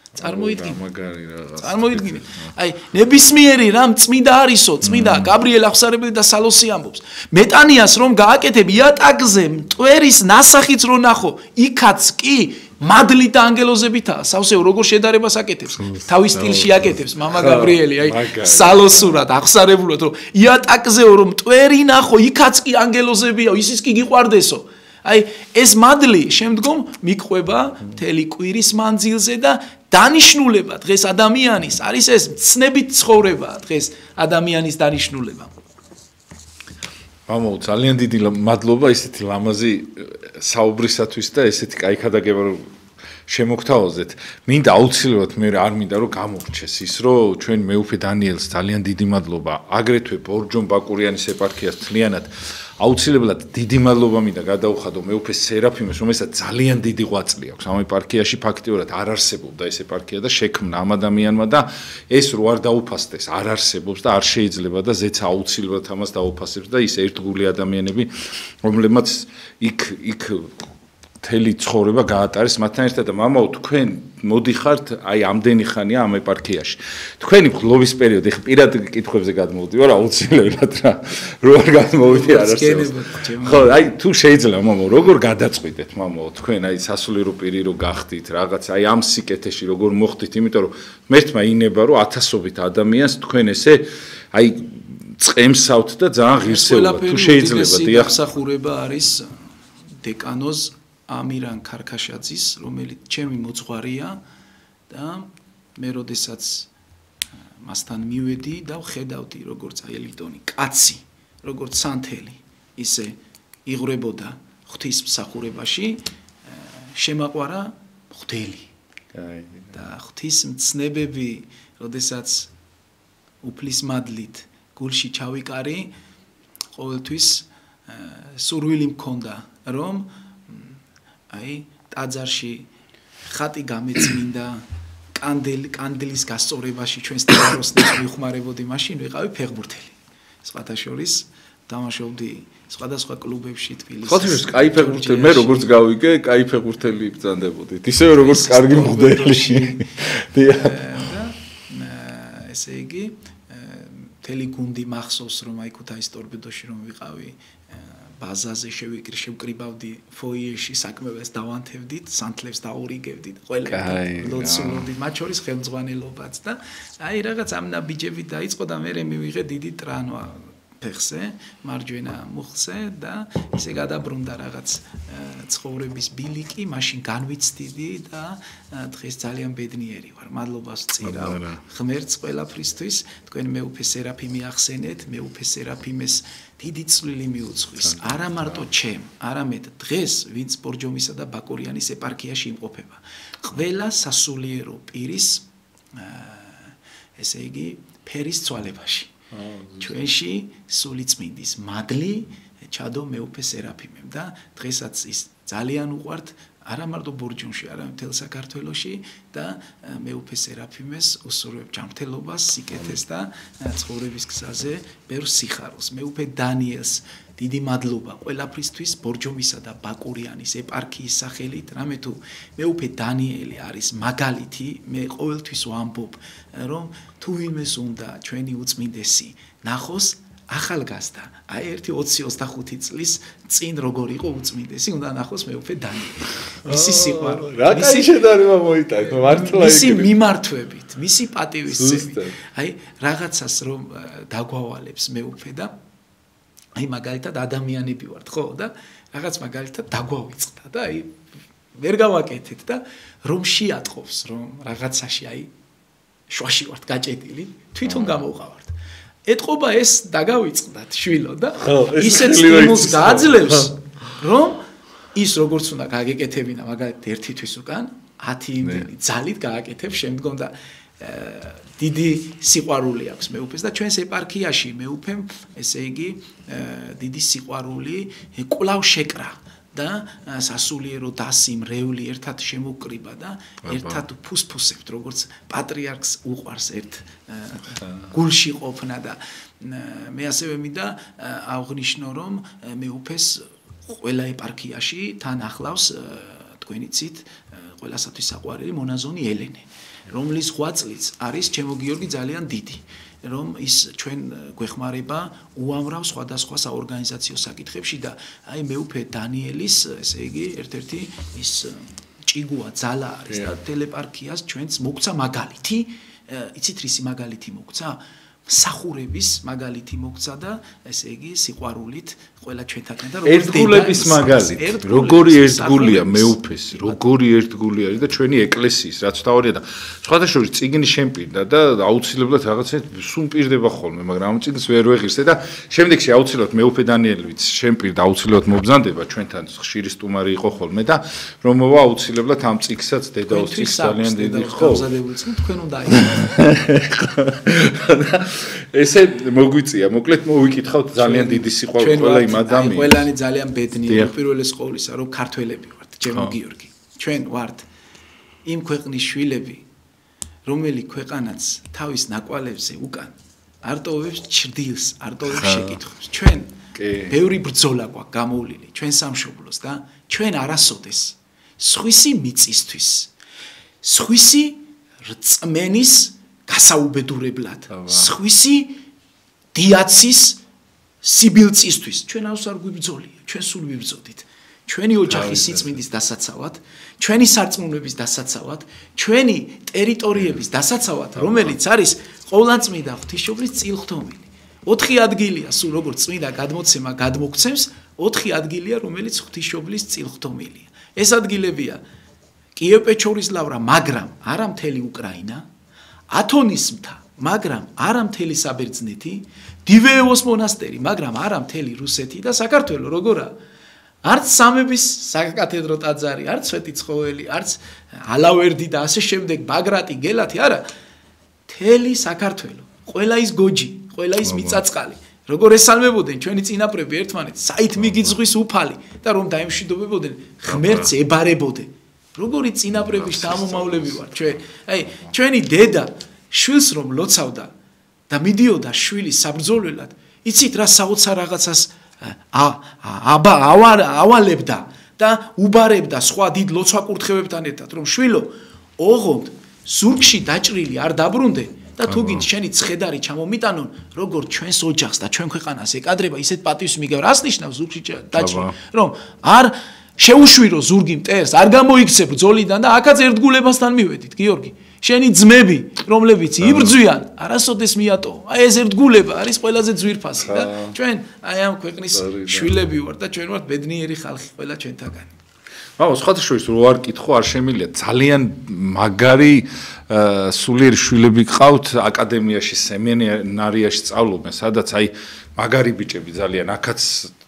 წარმოიდგინე. აი ნებისმიერი რამ წმინდა არისო, წმინდა გაბრიელ აღსარებელი და სალოსი ამბობს. მეტანიას რომ გააკეთებ იატაკზე მტვერის ნასახიც რო ნახო, იქაც კი მადლით და ანგელოზებითაა. სავსეო როგორ შედარებას აკეთებს, თავის სტილში აკეთებს მამა გაბრიელი, აი სალოსურად, აღსარებულად რომ იატაკზეო რომ მტვერი ნახო, იქაც კი ანგელოზებია, ისიც კი გიყვარდესო. აი ეს მადლი შემდგომ მიყვება მთელი კვირის მანძილზე და დანიშნულება დღეს ადამიანის არის ეს მცნებით ცხოვრება დღეს ადამიანის დანიშნულება. მამაო, ძალიან დიდი მადლობა ესეთი ლამაზი საუბრისათვის და ესეთი კაი ქადაგება რომ შემოგთავაზეთ. მინდა აუცილებლად მე არ მინდა რომ გამორჩეს ის რომ ჩვენ მეუფე დანიელს ძალიან დიდი მადლობა, აგრეთვე ბორჯომ ბაკურიანის ეპარქიას მთლიანად აუცილებლად დიდი მადლობა მინდა გადაუხადო მეუფე სერაფიმეს, რომელსაც ძალიან დიდი ღვაწლი აქვს ამ ეპარქიაში, ფაქტიურად არ არსებობდა ეს ეპარქია და შექმნა ამ ადამიანმა და ეს რო არ დაუფასდეს, არ არსებობს და არ შეიძლება და ზეც აუცილებლად ამას დაუფასებს და ის ერთგული ადამიანები, რომლებმაც იქ მთელი ცხოვრება გაატარეს მათთან ერთად და მამაო, თქვენ მოდიხართ აი ამდენი ხანია ამ ეპარქიაში. თქვენი მგლობის პერიოდი ხ პირად კითხვებზე გადმოვდი, ვარ აუცილებლად რა. რო არ გადმოვიდი არ არსებობს. ხო, აი თუ შეიძლება მამაო, როგორ გადაწყვიტეთ მამაო, თქვენ აი სასულიერო პირი რო გახდით, რაღაც აი ამ სიკეთეში როგორ მოხდით, იმიტომ რომ მერთმა ინება რომ ათასობით ადამიანს თქვენ ესე აი წემსავთ და ძალიან ღირსეულად თუ შეიძლება დიახ. სახურება არის დეკანოზ ამირან ქარქაშაძის, რომელიც ჩემი მოძღვარია და მე როდესაც მასთან მივედი და ვხედავდი როგორც აი ელიტონი კაცი, როგორც სანთელი, ისე იღვრებოდა ღვთისმსახურებაში, შემაყვარა ღვთელი. და ღვთისმცნებები, როდესაც უფლის მადლით გულში ჩავიკარი, ყოველთვის სურვილი მქონდა, რომ აი ტაძარში ხატი გამეწმინდა კანდილის გასწორებაში ჩვენს ტაძაროსნებს ვიხმარებოდი, მაშინ ვიყავი ფეხბურთელი. სხვათა შორის თამაშობდი სხვადასხვა კლუბებში თბილისში. ხოთიშს კაი ფეხბურთელი მე როგორც გავიგე, კაი ფეხბურთელი ბრძანდებოდით. ისევე როგორც კარგი მღვდელი. ესე იგი, მთელი გუნდი მახსოვს რომ აი ქუთაისის ტორპედოში რომ ვიყავი, ბაზაზე შევკრიბავდი ფოიეში საქმეებს დავანთებდით, სანთლებს დაურიგებდით, ყველა ლოცულობდით, მათ შორის ხელმძღვანელობაც და აი რაღაც ამ ნაბიჯებით დაიწყო და მე მივიღე დიდი ტრანვა ფეხზე, მარჯვენა მუხლზე და ისე გადაბრუნდა რაღაც ცხოვრების ბილიკი, მაშინ განვიცდიდი და დღეს ძალიან ბედნიერი ვარ. მადლობას ვწირავ ღმერთს ყველაფრისთვის. თქვენ მეუფე სერაფიმი ახსენეთ, მეუფე სერაფიმეს დიდი წვლილი მიუძღვის. არა მარტო ჩემ, არამედ დღეს ვინც ბორჯომისა და ბაკურიანის ეპარქიაში იმყოფება. ყველა სასულიერო პირის ესე იგი ფერის ცვალებაში. ჩვენში სულიწმინდის მადლი ჩადო მეუფე სერაფიმემ და დღესაც ის ძალიან უყვართ არა მარტო ბორჯომში, არამედ მთელ საქართველოში და მეუფე სერაფიმეს უსურვებ ჯანმრთელობას, სიკეთეს და ცხოვრების გზაზე ბევრ სიხარულს. მეუფე დანიელს დიდი მადლობა ყველაფრისთვის ბორჯომისა და ბაკურიანის ეპარქიის სახელით. რამე თუ მეუფე დანიელი არის მაგალითი, მე ყოველთვის ვამბობ, რომ თუ ვინმეს უნდა ჩვენი უწმინდესი ნახოს ახალგაზრდა, აი ერთი 20-25 წლის წინ როგორ იყო უწმინდესი, უნდა ნახოს მეუფე დანიელი. მისი სიყვარული, რა კაი შედარება მოიტანეთ, მართლა მისი მიმართვებით, მისი პატივისცემით. აი რაღაცას რომ დაგვავალებს მეუფე და აი მაგალითად ადამიანები ვართ, ხო და რაღაც მაგალითად დაგვავიწყდა და აი ვერ გავაკეთეთ და რომ შეატყობს, რომ რაღაცაში აი შვაში ვართ გაჭედილი, თვითონ გამოვყავართ. ეთყობა ეს დაგავიწყდათ შვილო და ისეთ სტიმულს გააძლევს რომ ის როგორც უნდა გაგეკეთებინა მაგალითად ერთი თვის უკან 10 იმდენი ძალით გააკეთებ შემდგომ და დიდი სიყვარული აქვს მეუფეს და ჩვენს ეპარქიაში მეუფემ ესე იგი დიდი სიყვარული კვლავ შეკრა და სასულიერო დასი მრევლი ერთად შემოკრიბა და ერთად ფუსფუსებთ როგორც პატრიარქს უყვარს ერთ გულში ყოფნა და მე ასევე მინდა აღვნიშნო რომ მეუფეს ყველა ეპარქიაში თან ახლავს თქვენი ცით ყველასათვის საყვარელი მონაზონი ელენე რომლის ღვაწლიც არის ჩემო გიორგი ძალიან დიდი რომ ის ჩვენ გვეხმარება უამრავ სხვადასხვა საორგანიზაციო საკითხებში და აი მეუფე დანიელის ესე იგი ერთ-ერთი ის ჭიგუა ძალა არის და ტელეპარქიას ჩვენც მოგცა მაგალითი იცით რისი მაგალითი მოგცა სახურების მაგალითი მოგცა და ესე იგი სიყვარულით ყველა ჩვენთან და ერთგულების მაგალითი როგორი ერთგულია მეუფეს როგორი ერთგული არის და ჩვენი ეკლესიის რაც თავარია და სხვადასხვა წიგნის შემპირდა და აუცილებლად რაღაცა სუმპირდება ხოლმე მაგრამ ამ წიგნს ვერ ვეღირსე და შემდეგში აუცილებლად მეუფე დანიელიც შემპირდა აუცილებლად მობზანდება ჩვენთან ხშირი სტუმარი იყო ხოლმე და რომ მოვა აუცილებლად ამ წიგნსაც დედაოს წიგნს ძალიან დიდი ხო გამზადებული წიგნი თქვენ უნდა აიღოთ ესე მოგვიწია, მოკლედ მოვიკითხავთ ძალიან დიდი სიყვარული ყველა იმ ადამიანს. ყველანი ძალიან ბედნიერი, პირველეს ყოვლისა, რომ ქართველები ვართ, ჩემო გიორგი. ჩვენ ვართ იმ ქვეყნის შვილები, რომელი ქვეყანაც თავის ნაკვალებზე უკან არტოვებს ჭრდილს, არტოვებს შეკითხვებს. ჩვენ ბევრი ბრძოლა გვაქვს გამოვლილი ჩვენ სამშობლოს და ჩვენ არასოდეს სხვისი მიწისთვის, სხვისი რწმენის გასაუბედურებლად სხვისი დიაცის სიბილწისთვის ჩვენ ავს არ გვიბრძოლია ჩვენ სულ ვიბრძოდით ჩვენი ოჯახის სიწმინდის დასაცავად ჩვენი სარწმუნოების დასაცავად ჩვენი ტერიტორიების დასაცავად რომელიც არის ყოვლადწმიდა ღვთისმშობლის წილხდომილი 4 ადგილია სულ როგორც წმინდა გადმოცემა გადმოგცემს 4 ადგილია რომელიც ღვთისმშობლის წილხდომილია ეს ადგილებია კიევ-პეჩორის ლავრა მაგრამ არა მთელი უკრაინა ათონის მთა, მაგრამ არა მთელი საბერძნეთი, დივეევოს მონასტერი, მაგრამ არა მთელი რუსეთი და საქართველო როგორა? არც სამების საკათედრო ტაძარი, არც სვეტიცხოველი, არც ალავერდი და ასე შემდეგ, ბაგრატი, გელათი, არა. მთელი საქართველო, ყველა ის გოჯი, ყველა ის მიწაწყალი, როგორ ესალმებოდნენ ჩვენი წინაპრები ერთმანეთს, საით მიგიძღვის უფალი და რომ დაემშვიდობებოდნენ, ღმერთს ებარებოდნენ. როგორი წინაპრების დამომავლები ვარ ჩვენ აი ჩვენი დედა შვილს რომ ლოცავდა და მიდიოდა შვილის საბრძოლველად იცით რა საოცარ რაღაცას ავალებდა და უბარებდა სხვა დიდ ლოცვა-კურთხევებთან ერთად, რომ შვილო, ოღონდ ზურგში დაჭრილი არ დაბრუნდე და თუ გინდ შენი ცხედარი ჩამომიტანონ, როგორც ჩვენს ოჯახს და ჩვენ ქვეყანას ეკადრება, ისეთ პატივს მიგებ. რას ნიშნავს ზურგში დაჭრილი? რომ არ შეუშვირო ზურგი მტერს, არ გამოიქცე ბრძოლიდან და აქაც ერთგულებასთან მივედით, გიორგი. შენი ძმები, რომლებიც იბრძვიან, არასოდეს მიატო. აი ეს ერთგულება არის ყველაზე ძვირფასი და ჩვენ აი ამ ქვეყნის შვილები ვართ და ჩვენ ვართ ბედნიერი ხალხი ყველა ჩვენთაგანი. სხვათა შორის რო არ კითხო, არ შემიძლია. ძალიან მაგარი სულიერი შვილები გყავთ აკადემიაში, სემინარიაში სწავლობენ, სადაც აი მაგარი ბიჭები ძალიან აქაც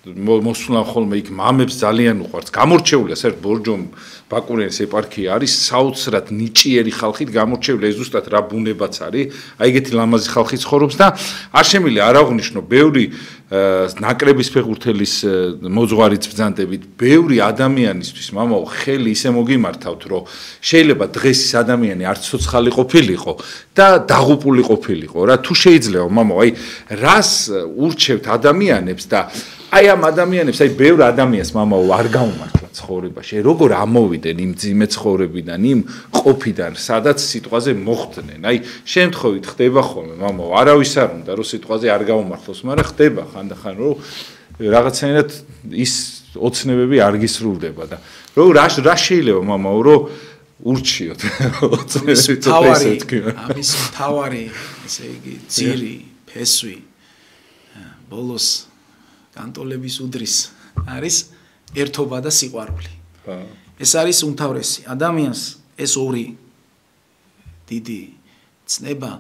მოსულან ხოლმე იქ მამებს ძალიან უყვართ. გამორჩეულია საერთოდ ბორჯომ ბაკურიანის ეპარქია არის საოცრად ნიჭიერი ხალხით გამორჩეული, ეს ზუსტად რა ბუნებაც არის. აი ეგეთი ლამაზი ხალხი ცხოვრობს და არ შემიძლია არ აღვნიშნო ბევრი ნაკრების ფეხბურთელის მოძღვარიც ბრძანდებით, ბევრი ადამიანისთვის მამაო ხელი ისე მოგიმართავთ, რომ შეიძლება დღეს ის ადამიანი არც ცოცხალი ყოფილიყო და დაღუპული ყოფილიყო რა. თუ შეიძლება მამაო, აი რას ურჩევთ ადამიანებს და აი ამ ადამიანებს, აი ბევრ ადამიანს მამაო არ გაუმართლა ცხოვრებაში. როგორ ამოვიდნენ იმ ძიმე ცხოვრებიდან, იმ ყოფიდან, სადაც სიტყვაზე მოხვდნენ. აი შემთხვევით ხდება ხოლმე მამაო, არავის არ უნდა რომ სიტყვაზე არ გაუმართლოს, მაგრამ ხდება ხანდახან რომ რაღაცნაირად ის ოცნებები არ გისრულდება და რომ რა შეიძლება მამაო რომ ურჩიოთ ამის თავარი, ესე იგი ძირი, ფესვი ბოლოს კანტოლების უდრის არის ერთობა და სიყვარული. ეს არის უმთავრესი. ადამიანს ეს ორი დიდი ცნება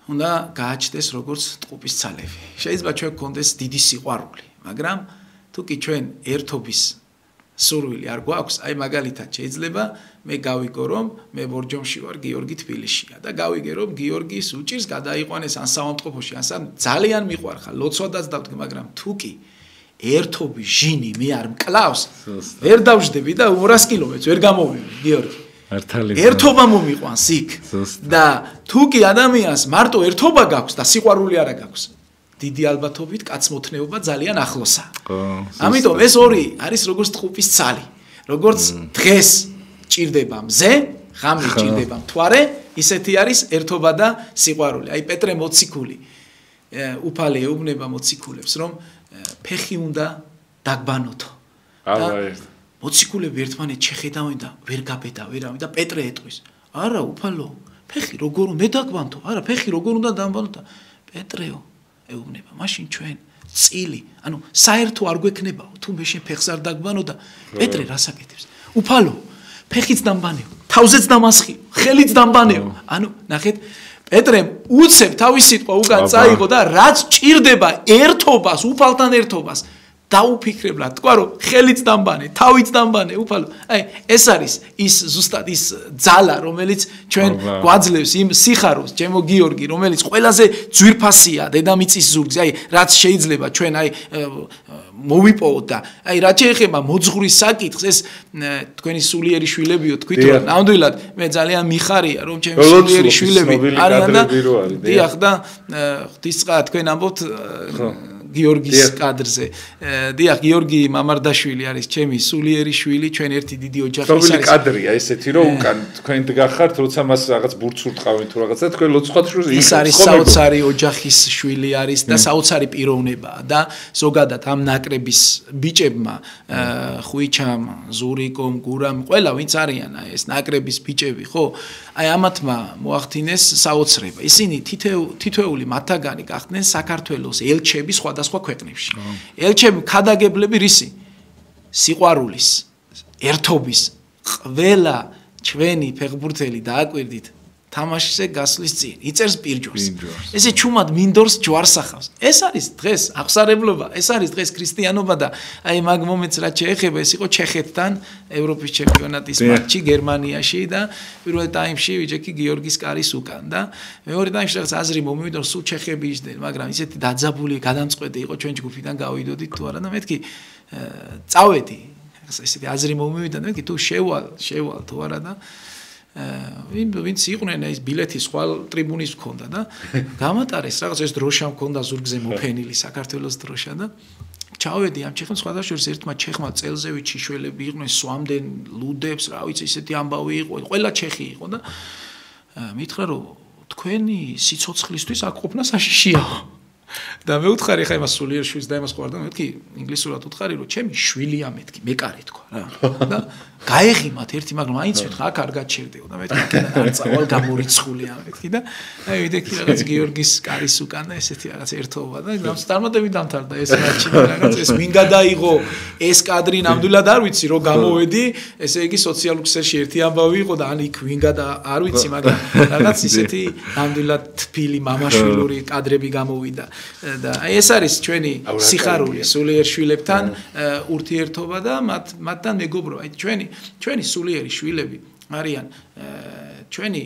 უნდა გააჩნდეს როგორც ტყუპის ცალები. შეიძლება ჩვენ გქონდეს დიდი სიყვარული, მაგრამ თუ კი ჩვენ ერთობის სურვილი არ გვაქვს, აი მაგალითად შეიძლება მე გავიგო რომ მე ბორჯომში ვარ, გიორგი თბილისშია და გავიგე რომ გიორგის უჭირს გადაიყვანეს ან საავადმყოფოში, ან ძალიან მიყვარხარ, ლოცვადაც დავდგე, მაგრამ თუ კი ერთობის ჟინი მე არ მკლავს, ვერ დავждები და 200 კილომეტრს ვერ გამოვივლი, გიორგი. ერთობა მომიყვანს იქ და თუ კი ადამიანს მარტო ერთობა გაქვს და სიყვარული არა გაქვს, დიდი ალბათობით კაცმოთნეობა ძალიან ახლოსაა. ამიტომ ეს ორი არის როგორც ტყუპის ცალი. როგორც დღეს ჭირდება მზე, ღამე ჭირდება მთვარე, ისეთი არის ერთობა და სიყვარული. აი პეტრე მოციქული უფალე ეუბნება მოციქულებს, რომ ფეხი უნდა დაგბანოთო. მოციქულები ერთმანეთს შეხედავენ და ვერ გაბედავენ და პეტრე ეტყვის. არა უფალო, ფეხი როგორ უნდა დაგბანოთო? არა, ფეხი როგორ უნდა დაგბანოთო? პეტრეო ეუბნება, მაშინ ჩვენ წილი, ანუ საერთო არ გვექნება, თუ მე შენ ფეხს არ დაგბანო და პეტრე რას აკეთებს? უფალო, ფეხიც დამბანეო, თავზეც დამასხიო, ხელიც დამბანეო. ანუ ნახეთ, პეტრემ უცებ თავის სიტყვა უკან წაიღო და რაც ჭირდება ერთობას, უფალთან ერთობას, დაუფიქრებლად თქვა რომ ხელიც დამბანე, თავიც დამბანე, უფალო. აი ეს არის ის ზუსტად ის ძალა, რომელიც ჩვენ გვაძლევს იმ სიხაროს, ჩემო გიორგი, რომელიც ყველაზე ძვირფასია დედამიწის ზურგზე, აი რაც შეიძლება ჩვენ აი მოვიპოვოთ და აი რაც შეეხება მოძღვრის საკითხს, ეს თქვენი სულიერი შვილებიო თქვით რომ ნამდვილად მე ძალიან მიხარია რომ ჩემი სულიერი შვილები არიან და დიახ და ღვთისწყა თქვენ ამბობთ გიორგის კადრზე. დიახ, გიორგი მამარდაშვილი არის ჩემი სულიერი შვილი, ჩვენ ერთი დიდი ოჯახი არის. სულიერი კადრია ესეთი, რომ უკან თქვენ დგახართ, როცა მას რაღაც ბურთს ურტყავენ თუ რაღაცა, თქვენ ლოცვად შუზე ის არის საოცარი ოჯახის შვილი არის და საოცარი პიროვნებაა და ზოგადად ამ ნაკრების ბიჭებმა, ხვიჩამ, ზურიკომ, გურამ, ყველა ვინც არიან ეს ნაკრების ბიჭები, ხო? აი ამათმა მოახდინეს საოცრება. ისინი თითოეული მათგანი გახდნენ საქართველოს ელჩები სხვადასხვა ქვეყნებში. ელჩები ქადაგებლები რისი? სიყვარულის, ერთობის, ყველა ჩვენი ფეხბურთელი დააკვირდით თამაშზე გასვლის წინ იწერს პირჯვარს. ესე ჩუმად მინდორს ჯვარს ახავს. ეს არის დღეს აღსარებლობა, ეს არის დღეს ქრისტიანობა და აი მაგ მომენტს რაც შეეხება, ეს იყო ჩეხეთთან ევროპის ჩემპიონატის მატჩი გერმანიაში და პირველ ტაიმში ვიჯექი გიორგის კარის უკან და მეორე ტაიმში რაღაც აზრი მომივიდა რომ სულ ჩეხები ისდნენ, მაგრამ ისეთი დაძაბული გადამწყვეტი იყო ჩვენ ჯგუფიდან გავიდოდით თუ არა და მეთქი წავედი. ესეთი აზრი მომივიდა და მეთქი თუ შევალ თუ არა და ვინც იყვნენ ის ბილეთის ხვალ ტრიბუნის მქონდა და გამატარეს რაღაც ეს დროშა მქონდა ზურგზე მოფენილი საქართველოს დროშა და ჩავედი ამ ჩეხებს სხვადასხვა ერთმა ჩეხმა წელზევით შიშველები იყვნენ სვამდნენ ლუდებს რა ვიცი ისეთი ამბავი იყო ყველა ჩეხი იყო და მითხრა რომ თქვენი სიცოცხლისთვის აქ ყოფნა საშიშია და მე უთხარი ხა იმას სულიერ შვილს და იმას ყვარდა მეთქი ინგლისურად უთხარი რომ ჩემი შვილია მეთქი მეკარე თქვა რა და გაეღიმათ ერთი მაგრამ აინც ვითხა აქ არ გაჩერდეო და მეთქი არ წავალ გამორიცხულია მეთქი და აი ვიდექი რაღაც გიორგის კარის უკან და ესეთი რაღაც ერთობა და დამწარმოები დამთავრდა ეს რაჩინი რაღაც ეს ვინ გადაიღო ეს კადრი ნამდვილად არ ვიცი რომ გამოვედი ესე იგი სოციალურ ქსელში ერთი ამბავი იყო და ან იქ ვინ გადა არ ვიცი მაგრამ რაღაც ისეთი ნამდვილად თბილი მამაშვილური კადრები გამოვიდა და აი ეს არის ჩვენი სიხარული სულიერ შვილებთან ურთიერთობა და მათთან მეგობრობა აი ჩვენი სულიერი შვილები არიან ჩვენი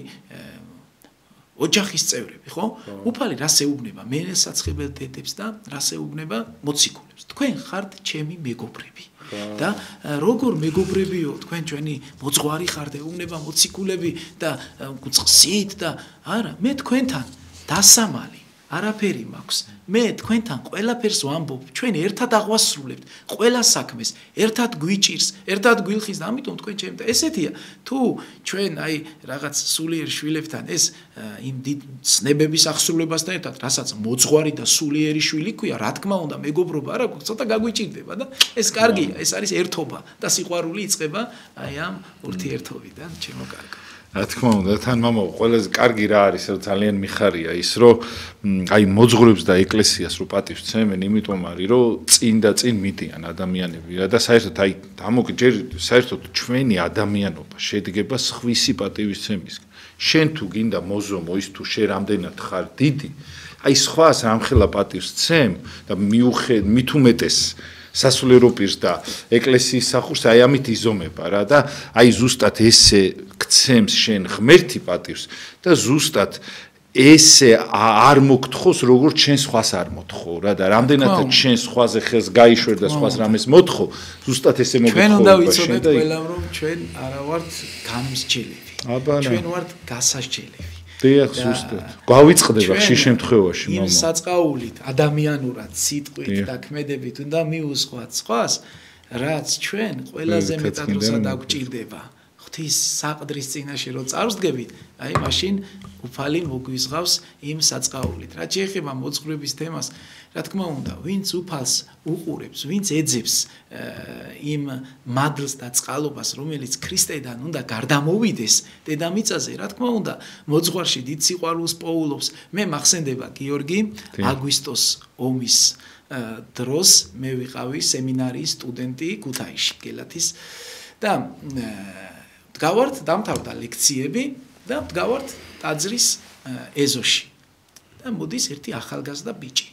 ოჯახის წევრები ხო უფალი რას ეუბნება მენელსაცხებელ დედებს და რას ეუბნება მოციქულებს თქვენ ხართ ჩემი მეგობრები და როგორ მეგობრებიო თქვენ ჩვენი მოძღვარი ხართ ეუბნება მოციქულები და გწსით და არა მე თქვენთან დასამალი არაფერი მაქვს მე თქვენთან ყველაფერს ვამბობ ჩვენ ერთად აღვასრულებთ ყველა საქმეს ერთად გვიჭირს ერთად გვილხის და ამიტომ თქვენ ჩემ და ესეთია თუ ჩვენ აი რაღაც სულიერ შვილებთან ეს იმ დიდ ცნებების აღსრულებასთან ერთად რასაც მოძღვარი და სულიერი შვილი ქვია რა თქმა უნდა მეგობრობა არა ცოტა გაგვიჭირდება და ეს კარგია ეს არის ერთობა და სიყვარული იწყება აი ამ ურთიერთობიდან ჩემო კარგო რა თქმა უნდა თან მამა ყველაზე კარგი რა არის რომ ძალიან მიხარია ის რომ აი მოძღვრებს და ეკლესიას რო პატივს ცემენ იმიტომ არის რომ წინ და წინ მიდიან ადამიანები და საერთოდ აი დამოგჯერ საერთოდ ჩვენი ადამიანობა შედგება სხვისი პატივისცემისგან შენ თუ გინდა მოზომო ის თუ შენ რამდენად ხარ დიდი აი სხვას რამხელა პატივს ცემ და მიუხედ მით უმეტეს სასულიერო პირს და ეკლესიის სახურს აი ამით იზომება რა და აი ზუსტად ესე გცემს შენ ღმერთი პატივს და ზუსტად ესე არ მოგთხოს როგორც შენ სხვას არ მოთხო რა და რამდენადაც შენ სხვაზე ხელს გაიშვერ და სხვას რამეს მოთხო ზუსტად ესე მოგთხო ჩვენ უნდა ვიცოდეთ ყველამ რომ ჩვენ არა ვართ გამსჯელები ჩვენ ვართ გასასჯელები დიახ ზუსტად გვავიწყდება შე შემთხვევაში იმ საწყაულით ადამიანურად სიტყვით და ქმედებით უნდა მიუსხვათ სხვას რაც ჩვენ ყველაზე მეტად როცა დაგვჭირდება ღვთის საყდრის წინაშე რო წარსდგებით აი მაშინ უფალი მოგვიზღავს იმ საწყაულით რაც შეეხება მოძღვრების თემას რა თქმა უნდა ვინც უფალს უყურებს ვინც ეძებს იმ მადლს და წყალობას რომელიც ქრისტედან უნდა გარდამოვიდეს დედამიწაზე რა თქმა უნდა მოძღვარში დიდ სიყვარულს პოულობს მე მახსენდება გიორგი აგვისტოს ომის დროს მე ვიყავი სემინარიის სტუდენტი ქუთაისში გელათის და დგავართ დამთავრდა ლექციები და დგავართ ტაძრის ეზოში და მოდის ერთი ახალგაზრდა ბიჭი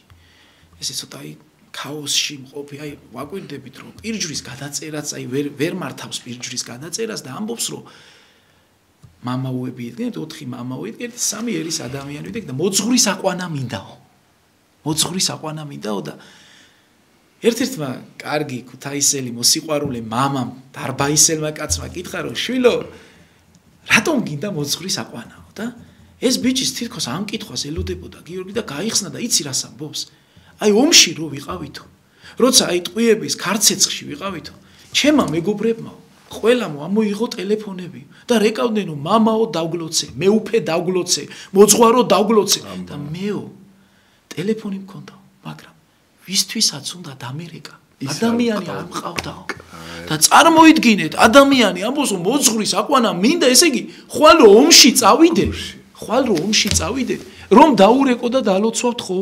ესე ცოტა აი ქაოსში მყოფი აი ვაკვირდებით რომ პირჯვრის გადაწერაც აი ვერ მართავს პირჯვრის გადაწერას და ამბობს რომ მამაუები იდგნენ 4 მამაუები ერთი 3 ერის ადამიანი ვიდნენ და მოძღვრის აყვანა მინდაო და ერთ-ერთმა კარგი ქუთაისელი მოსიყვარულე მამამ დარბაისელმა კაცმა კითხა რომ შვილო რატომ გინდა მოძღვრის აყვანაო და ეს ბიჭის თითქოს ამ კითხვას ელოდებოდა გიორგი და გაიხსნა და იცი რას ამბობს აი ომში რო ვიყავითო როცა აი ტყვიების ქარცეცხში ვიყავითო ჩემმა მეგობრებმა ყველამ ამოიღო ტელეფონები და რეკავდნენ რომ მამაო დაგლოცე მეუფე დაგლოცე მოძღვარო დაგლოცე და მეო ტელეფონი მქონდა მაგრამ ვისთვისაც უნდა დამერეკა ადამიანი არ მყავდაო და წარმოიდგინეთ ადამიანი ამბობს რომ მოძღვრის აყვანა მინდა ესე იგი ხვალ რომ ომში წავიდე რომ დაურეკო და დალოცვავთ ხო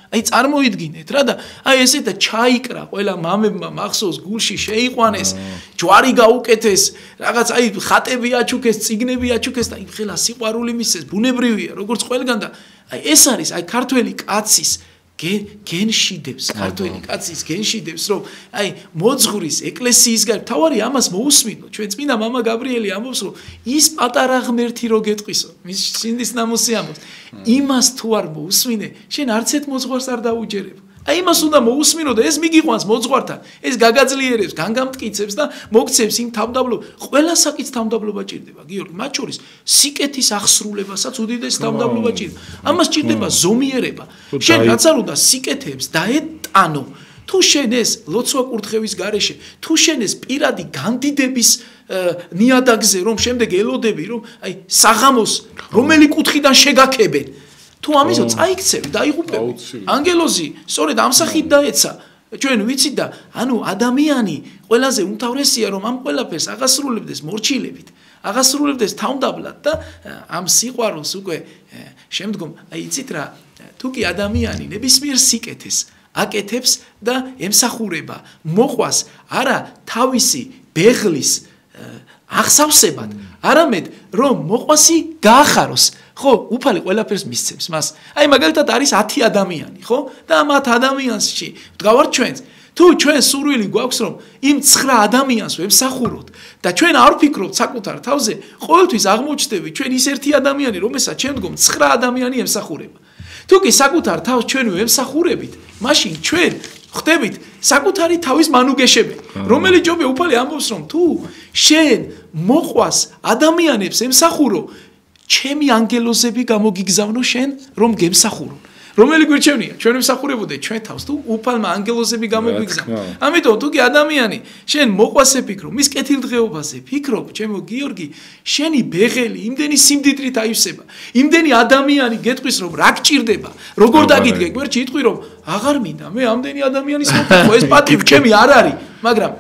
აი წარმოიდგინეთ რა და აი ესე და ჩაიკრა ყველა მამებმა მახსოვს გულში შეიყვანეს ჯვარი გაუკეთეს რაღაც აი ხატები აჩუქეს წიგნები აჩუქეს და იმ ხელა სიყვარული მისცეს ბუნებრივია როგორც ყველგან და აი ეს არის აი ქართველი კაცის გენშიდებს ქართველი კაცის გენშიდებს რომ აი მოძღვრის ეკლესიისგან თავარი ამას მოусმინო ჩვენ წმინდა მამა გაბრიელი ამბობს რომ ის პატარა ღმერთი რო გეტყვისო მის სინდის ნამოსი ამბობს იმას თუ არ მოусმინე შენ არც ერთ მოძღვარს არ დაუჯერებ აი იმას უნდა მოусმინო და ეს მიგიყვანს მოძღვართან, ეს გაგაძლიერებს, განგამტკიცებს და მოგცემს იმ თავმდაბლობა. ყველა საკითხს თავმდაბლობა ჭირდება, გიორგი, მათ შორის სიკეთის აღსრულებასაც უდიდესი თავმდაბლობა ჭირდება. ამას ჭირდება ზომიერება. შენ რაც არ უნდა სიკეთეებს დაეტანო. თუ შენ ეს ლოცვა კურთხევის გარეშე, თუ შენ ეს პირადი განდიდების ნიადაგზე რომ შემდეგ ელოდები, რომ აი საღამოს რომელი კუთხიდან შეგაქებენ. თუ ამისო წაიქცევი, დაიღუპები. ანგელოზი სწორედ ამ სახით დაეცა. ჩვენ ვიცით და ანუ ადამიანი ყველაზე უმთავრესია რომ ამ ყველაფერს აღასრულებდეს მორჩილებით, აღასრულებდეს თავმდაბლად და ამ სიყვარულს უკვე შემდგომ აი იცით რა, თუ კი ადამიანი ნებისმიერ სიკეთეს აკეთებს და ემსახურება, მოყვას არა თავისი ბეღლის აღსავსებად, არამედ რომ მოყვასი გაახაროს. ხო, უფალი ყველაფერს მისცემს მას. აი მაგალითად არის 10 ადამიანი, ხო? და ამ 10 ადამიანში ვდგავართ ჩვენს. თუ ჩვენ სურვილი გვაქვს რომ იმ 9 ადამიანს ვემსახუროთ და ჩვენ არ ვფიქრობთ საკუთარ თავზე, ყოველთვის აღმოჩნდები ჩვენ ის ერთი ადამიანი, რომელსაც შემდგომ 9 ადამიანი ემსახურება. თუ კი საკუთარ თავს ჩვენ ვემსახურებით, მაშინ ჩვენ ხდებით საკუთარი თავის მანუგეშები, რომელიც ჯობია უფალი ამბობს რომ თუ შენ მოყვას ადამიანებს ემსახურო, ჩემი ანგელოზები გამოგიგზავნო შენ რომ გემსახურო. რომელი გვირჩევნია? ჩვენ ვემსახურებოდე ჩვენ თავს თუ უფალმა ანგელოზები გამოგიგზავნო. ამიტომ თუ კი ადამიანი შენ მოყვასე ფიქრო, მის კეთილდღეობაზე ფიქრობ, ჩემო გიორგი, შენი ბეღელი იმდენი სიმდიდრით აივსება. იმდენი ადამიანი გეტყვის რომ რა გჭირდება, როგორ დაგიდგე, გვერდში იტყვი რომ აღარ მინდა, მე ამდენი ადამიანის მოკითხვა, ეს პატივი ჩემი არ არის, მაგრამ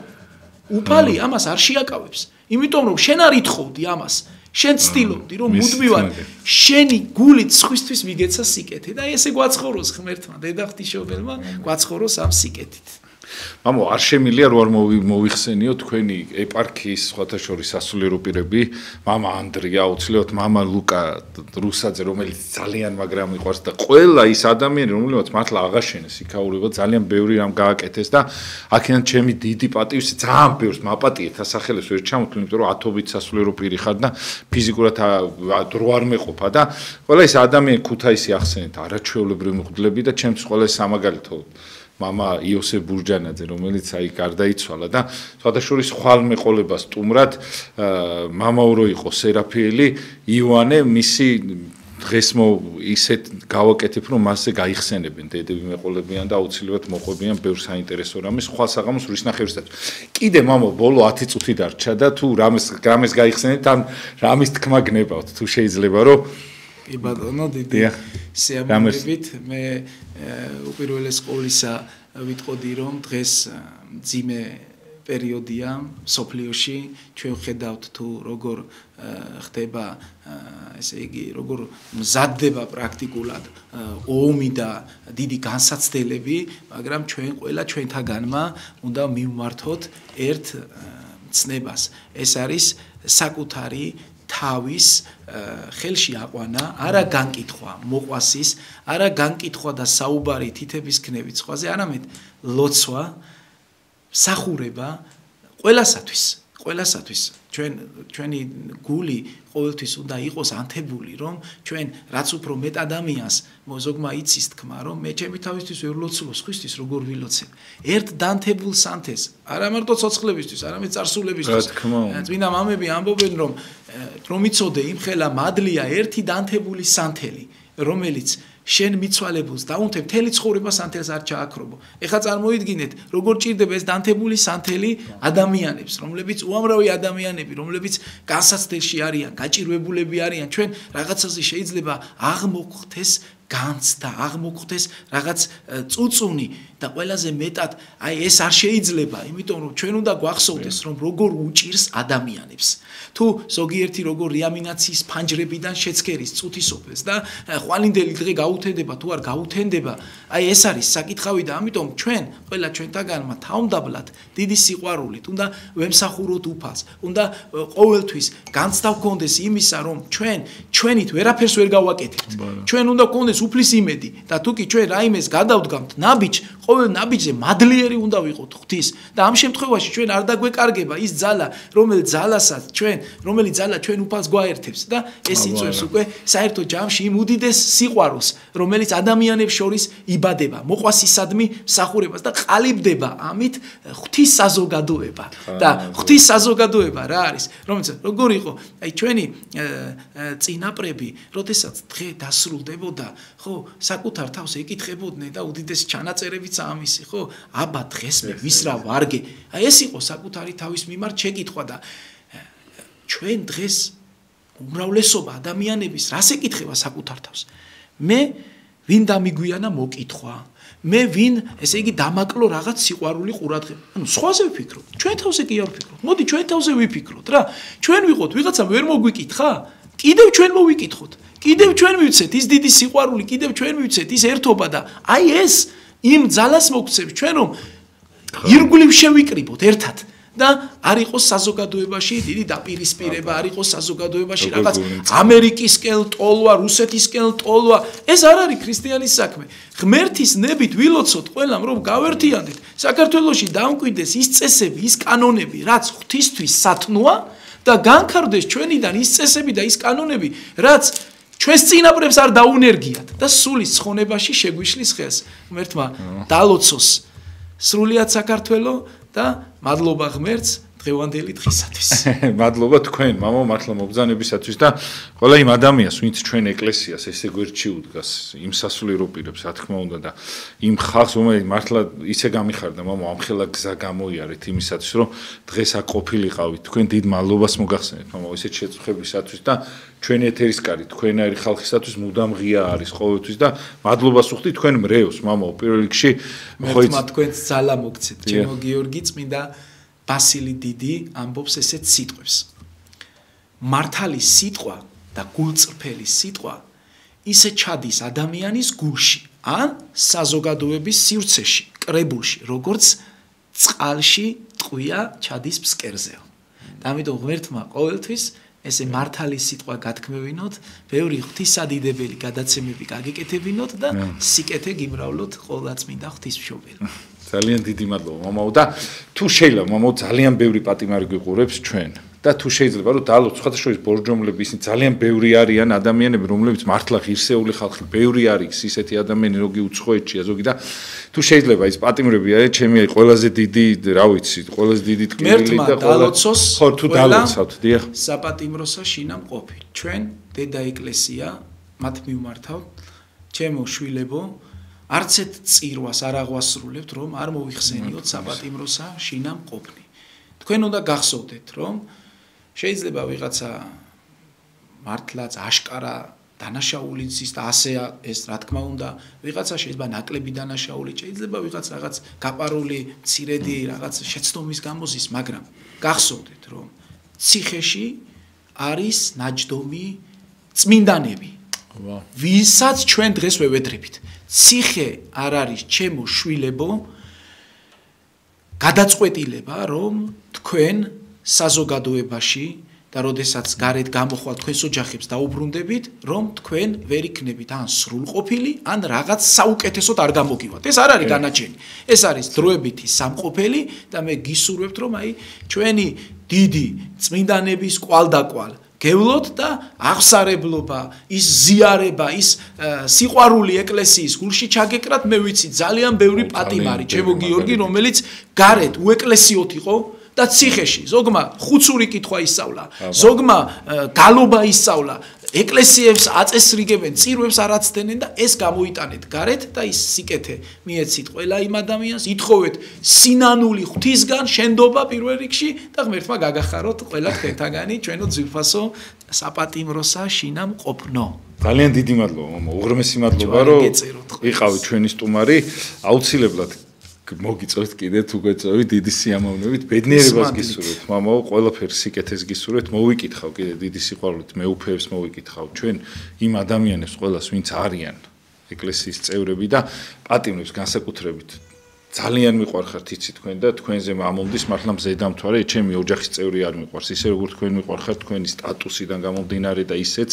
უფალი ამას არ შეაკავებს. იმიტომ რომ შენ არ ითხოვდი ამას. შენ ცდილობდი რომ მუდმივად შენი გულით სხვისთვის მიგეცა სიკეთე და ესე გვაცხოვროს ღმერთმა დედა ღვთისმშობელმა გვაცხოვროს ამ სიკეთით. მამო არ შემილია რო არ მოიხსენიო თქვენი ეპარქიის სხვათა შორის სასულიერო პირები, მამა ანდრია, აუცილებლად მამა ლუკა რუსაძე, რომელიც ძალიან მაგრამ მიყვარს და ყველა ის ადამიანი, რომელმაც მართლა აღაშენეს იქაურება, ძალიან ბევრი რამ გააკეთეს და აქედან ჩემი დიდი პატივი, ძალიან ბევრს მაპატიეთ ასახელებს ვერ ჩამოთვლი, იმიტომ რომ ათობით სასულიერო პირი ხარ და ფიზიკურად დრო არ მეყოფა და ყველა ის ადამიანი ქუთაისი ახსენეთ, არაჩვეულებრივი მღვდლები და ჩემთვის ყველა სამაგალითო მამა იოსებ ბურჯანაძე, რომელიც აი გარდაიცვალა და სხვადასხვა ხვალმეყოლება სტუმრად მამაურო იყო სერაფიელი იოანე, მისი დღეს ისეთ გავაკეთებ რომ მასზე გაიხსენებენ დედები მეყოლებიან და აუცილებლად მოყვებიან ბევრ საინტერესო რამეს სხვა საღამოს რისნახევრისთაც. კიდე მამა ბოლო 10 წუთი დარჩა და თუ რამეს გაიხსენეთ ან რამის თქმა გნებავთ თუ შეიძლება რომ კი ბატონო დიდი სიამოვნებით მე უპირველეს ყოვლისა ვიტყოდი რომ დღეს ძიმე პერიოდია სოფლიოში ჩვენ ხედავთ თუ როგორ ხდება ესე იგი როგორ მზადდება პრაქტიკულად ომი და დიდი განსაცდელები, მაგრამ ჩვენ ყველა ჩვენთაგანმა უნდა მივმართოთ ერთ ცნებას. ეს არის საკუთარი თავის ხელში აყვანა, არა განკითხვა მოყვასის, არა განკითხვა და საუბარი თითების ქნებით სხვაზე, არამედ ლოცვა, მსახურება ყველასათვის. ჩვენი გული ყოველთვის უნდა იყოს ანთებული, რომ ჩვენ რაც უფრო მეტ ადამიანს მოზოგმა იცის თქმა, რომ მე ჩემი თავისთვის ვერ ლოცულობ, სხვისთვის როგორ ვილოცებ. ერთ დანთებულ სანთეს, არა მარტო ცოცხლებისთვის, არამედ წარსულებისთვის. წმინდა მამები ამბობენ, რომ იცოდე იმხელა მადლია ერთი დანთებული სანთელი, რომელიც შენ მიცვალებულს დაუნთებ მთელი ცხოვრება სანთელს არ ჩააქრობო. ეხლა წარმოიდგინეთ, როგორ ჭირდება ეს დანთებული სანთელი ადამიანებს, რომლებიც უამრავი ადამიანები, რომლებიც განსაცდელში არიან, გაჭირვებულები არიან, ჩვენ რაღაცაზე შეიძლება აღმოგვხდეს განცდა, აღმოგვხდეს რაღაც წუწუნი და ყველაზე მეტად აი ეს არ შეიძლება, იმიტომ რომ ჩვენ უნდა გვახსოვდეს, რომ როგორ უჭირს ადამიანებს. თუ ზოგიერთი როგორ რეამინაციის ფანჯრებიდან შეცქერის წუთისოფელს და ხვალინდელი დღე გაუთენდება თუ არ გაუთენდება, აი ეს არის საკითხავი და ამიტომ ჩვენ ყველა ჩვენთაგანმა თავმდაბლად დიდი სიყვარულით უნდა ვემსახუროთ უფალს, უნდა ყოველთვის განცდა გქონდეს იმისა, რომ ჩვენით ვერაფერს ვერ გავაკეთებთ. ჩვენ უნდა გქონდეს უფლის იმედი და თუ კი ჩვენ რაიმეს გადავდგამთ ნაბიჯ, ყოველ ნაბიჯზე მადლიერი უნდა ვიყოთ ღვთის და ამ შემთხვევაში ჩვენ არ დაგვეკარგება ის ძალა, რომელიც ჩვენ უფალს გვაერთებს და ეს იწვევს უკვე საერთო ჯამში იმ უდიდეს სიყვარულს, რომელიც ადამიანებს შორის იბადება, მოყვასისადმი მსახურებას და ყალიბდება ამით ღვთის საზოგადოება. და ღვთის საზოგადოება რა არის? რომელიც როგორ იყო? აი ჩვენი წინაპრები, როდესაც დღე დასრულდებოდა, ხო, საკუთარ თავს ეკითხებოდნენ და უდიდესი ჩანაწერებიც ამისი, ხო? აბა დღეს მე ვის რა ვარგე? აი ეს იყო საკუთარი თავის მიმართ შეკითხვა და ჩვენ დღეს უმრავლესობა ადამიანების რას ეკითხება საკუთარ თავს? მე ვინ დამიგვიანა მოკითხვა? მე ვინ, ესე იგი დამაკლო რაღაც სიყვარული ყურადღება. ანუ სხვაზე ვფიქრობ. ჩვენ თავზე კი არ ვფიქრობ. მოდი ჩვენ თავზე ვიფიქროთ რა. ჩვენ ვიყოთ ვიღაცა ვერ მოგვიკითხა? კიდევ ჩვენ მოვიკითხოთ. კიდევ ჩვენ მივცეთ ის დიდი სიყვარული, კიდევ ჩვენ მივცეთ ის ერთობა და აი ეს იმ ძალას მოგცემს ჩვენ რომ ირგვლივ შევიკრიბოთ ერთად. და არ იყოს საზოგადოებაში დიდი დაპირისპირება, არ იყოს საზოგადოებაში რაღაც ამერიკისკენ ტოლვა, რუსეთისკენ ტოლვა. ეს არ არის ქრისტიანის საქმე. ღმერთის ნებით ვილოცოთ ყველამ რომ გავერთიანდეთ. საქართველოში დამკვიდრდეს ის წესები, ის კანონები, რაც ღვთისთვის სათნოა და განქარდეს ჩვენიდან ის წესები და ის კანონები, რაც ჩვენს წინაპრებს არ დაუნერგიათ და სულის ცხონებაში შეგვიშლის ხელს. ღმერთმა დალოცოს სრულიად საქართველო და მადლობა ღმერთს დღევანდელი დღისათვის. მადლობა თქვენ, მამაო, მართლა მობრძანებისათვის და ყველა იმ ადამიანს, ვინც ჩვენ ეკლესიას ესე გვერდში უდგას, იმ სასულიერო პირებს, რა თქმა უნდა და იმ ხალხს, რომელიც მართლა ისე გამიხარდა, მამაო, ამხელა გზა გამოიარეთ იმისათვის, რომ დღეს აქ ყოფილიყავით. თქვენ დიდ მადლობას მოგახსენეთ, მამაო, ესეთ შეწუხებისათვის და ჩვენი ეთერის კარი, თქვენაერი ხალხისათვის მუდამ ღია არის ყოველთვის და მადლობას ვუხდით თქვენ მრევლს, მამაო, პირველ რიგში ხო იცით თქვენს ძალა მოგცეთ, ჩემო გიორგი წმინდა ბასილი დიდი ამბობს ესეთ სიტყვებს. მართალი სიტყვა და გულწრფელი სიტყვა ისე ჩადის ადამიანის გულში, ან საზოგადოების სივრცეში, კრებულში, როგორც წყალში ტყვია ჩადის ფსკერზეო. და ამიტომ ღმერთმა ყოველთვის ესე მართალი სიტყვა გათქმევინოთ, ბევრი ღვთისადიდებელი გადაცემები გაგიკეთებინოთ და სიკეთე გიმრავლოთ ყოვლადწმინდა ღვთისმშობელი. ძალიან დიდი მადლობა მამაო და თუ შეიძლება მამაო ძალიან ბევრი პატიმარი გვიყურებს ჩვენ და თუ შეიძლება რომ დალოთ სხვათა შორის ბორჯომლები ისინი ძალიან ბევრი არიან ადამიანები რომლებიც მართლა ღირსეული ხალხი ბევრი არის ისეთი ადამიანები როგორი უცხოეთშია ზოგი და თუ შეიძლება ის პატიმრები არის ჩემი ყველაზე დიდი რა ვიცი ყველაზე დიდი ტკივილი და დალოცოს ხო თუ დალოცავთ დიახ საპატიმროსა შინამ ყოფილ ჩვენ დედა ეკლესია მათ მიმართავთ ჩემო შვილებო არცეთ წირვას არ აღვასრულებთ რომ არ მოიხსენიოთ საპატიმროსა შინამ ყოფნი თქვენ უნდა გახსოვდეთ რომ შეიძლება ვიღაცა მართლაც აშკარა დანაშაული ზის და ასე ეს რა თქმა უნდა ვიღაცა შეიძლება ნაკლები დანაშაული შეიძლება ვიღაც რაღაც გაპარული მცირედი რაღაც შეცდომის გამოზის მაგრამ გახსოვდეთ რომ ციხეში არის ნაჯდომი წმინდანები ვისაც ჩვენ დღეს ვევედრებით ციხე არ არის ჩემო შვილებო გადაწყვეტილება რომ თქვენ საზოგადოებაში და როდესაც გარეთ გამოხვალ თქვენს ოჯახებს დაუბრუნდებით რომ თქვენ ვერ იქნებით ან სრულყოფილი ან რაღაც საუკეთესოდ არ გამოგივათ ეს არ არის განაჩენი ეს არის დროებითი სამყოფელი და მე გისურვებთ რომ აი ჩვენი დიდი წმინდანების კვალდაკვალ გევლოთ და აღსარებლობა ის ზიარება ის სიყვარული ეკლესიის გულში ჩაგეკრათ მე ვიცი ძალიან ბევრი პატიმარი ჩემო გიორგი რომელიც გარეთ უეკლესიოთ იყო და ციხეში ზოგმა ხუცური კითხვა ისწავლა ზოგმა გალობა ისწავლა ეკლესიებს აწესრიგებენ წირვებს არ აცდენენ და ეს გამოიტანეთ გარეთ და ის სიკეთე მიეცით ყველა იმ ადამიანს ითხოვეთ სინანული ღვთისგან შენდობა პირველ რიგში და ღმერთმა გაგახაროთ ყველა თქვენთაგანი ჩვენო ძვირფასო საპატიმროსა შინამ ყოფნო ძალიან დიდი მადლობა მამა უღრმესი მადლობა რომ იყავით ჩვენი სტუმარი აუცილებლად მოგიწევთ კიდე თუ გეწევით დიდი სიამოვნებით ბედნიერებას გისურვებთ მამაო ყველაფერს სიკეთეს გისურვებთ მოვიკითხავ კიდე დიდი სიყვარულით მეუფეებს მოვიკითხავ ჩვენ იმ ადამიანებს ყველას ვინც არიან ეკლესიის წევრები და პატიმრებს განსაკუთრებით ძალიან მიყვარხართ იცი თქვენ და თქვენზე მომდის მართლა მზედამთვარე ჩემი ოჯახის წევრი არ მიყვარს ისე როგორც თქვენ მიყვარხართ თქვენი სტატუსიდან გამომდინარე და ისეც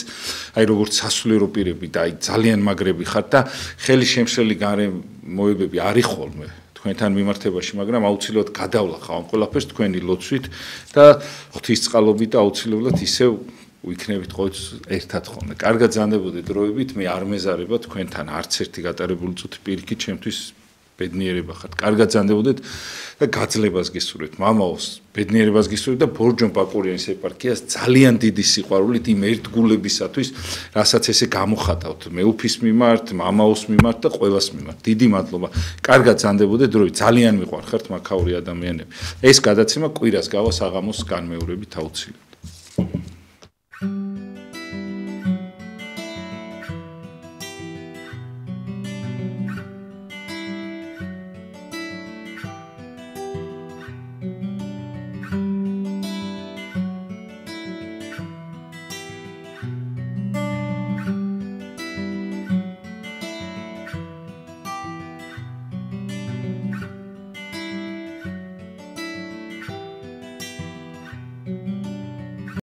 აი როგორც სასულიერო პირები და აი ძალიან მაგრები ხართ და ხელი შემშლელი გარემოებები არის ხოლმე თქვენთან მიმართებაში მაგრამ აუცილებლად გადავლახავ ამ ყველაფერს თქვენი ლოცვით და ღვთისწყალობით და აუცილებლად ისევ ვიქნებით ყოველთვის ერთად ხოლმე კარგად ზანდებოდეთ დროებით მე არ მეზარება თქვენთან არც ერთი გატარებული წუთი პირიქით ჩემთვის ბედნიერება ხართ. კარგად ზანდებოდეთ და გაძლებას გისურვებთ. მამაოს ბედნიერებას გისურვებთ და ბორჯომ პაპურიანის ეპარქიას ძალიან დიდი სიყვარულით იმ ერთგულებისათვის, რასაც ესე გამოხატავთ მეუფის მიმართ, მამაოს მიმართ და ყველას მიმართ. დიდი მადლობა. კარგად ზანდებოდეთ დროებით. ძალიან მიყვარხართ მაქაური ადამიანები. ეს გადაცემა კვირას გავა საღამოს განმეორებით აუცილებლად.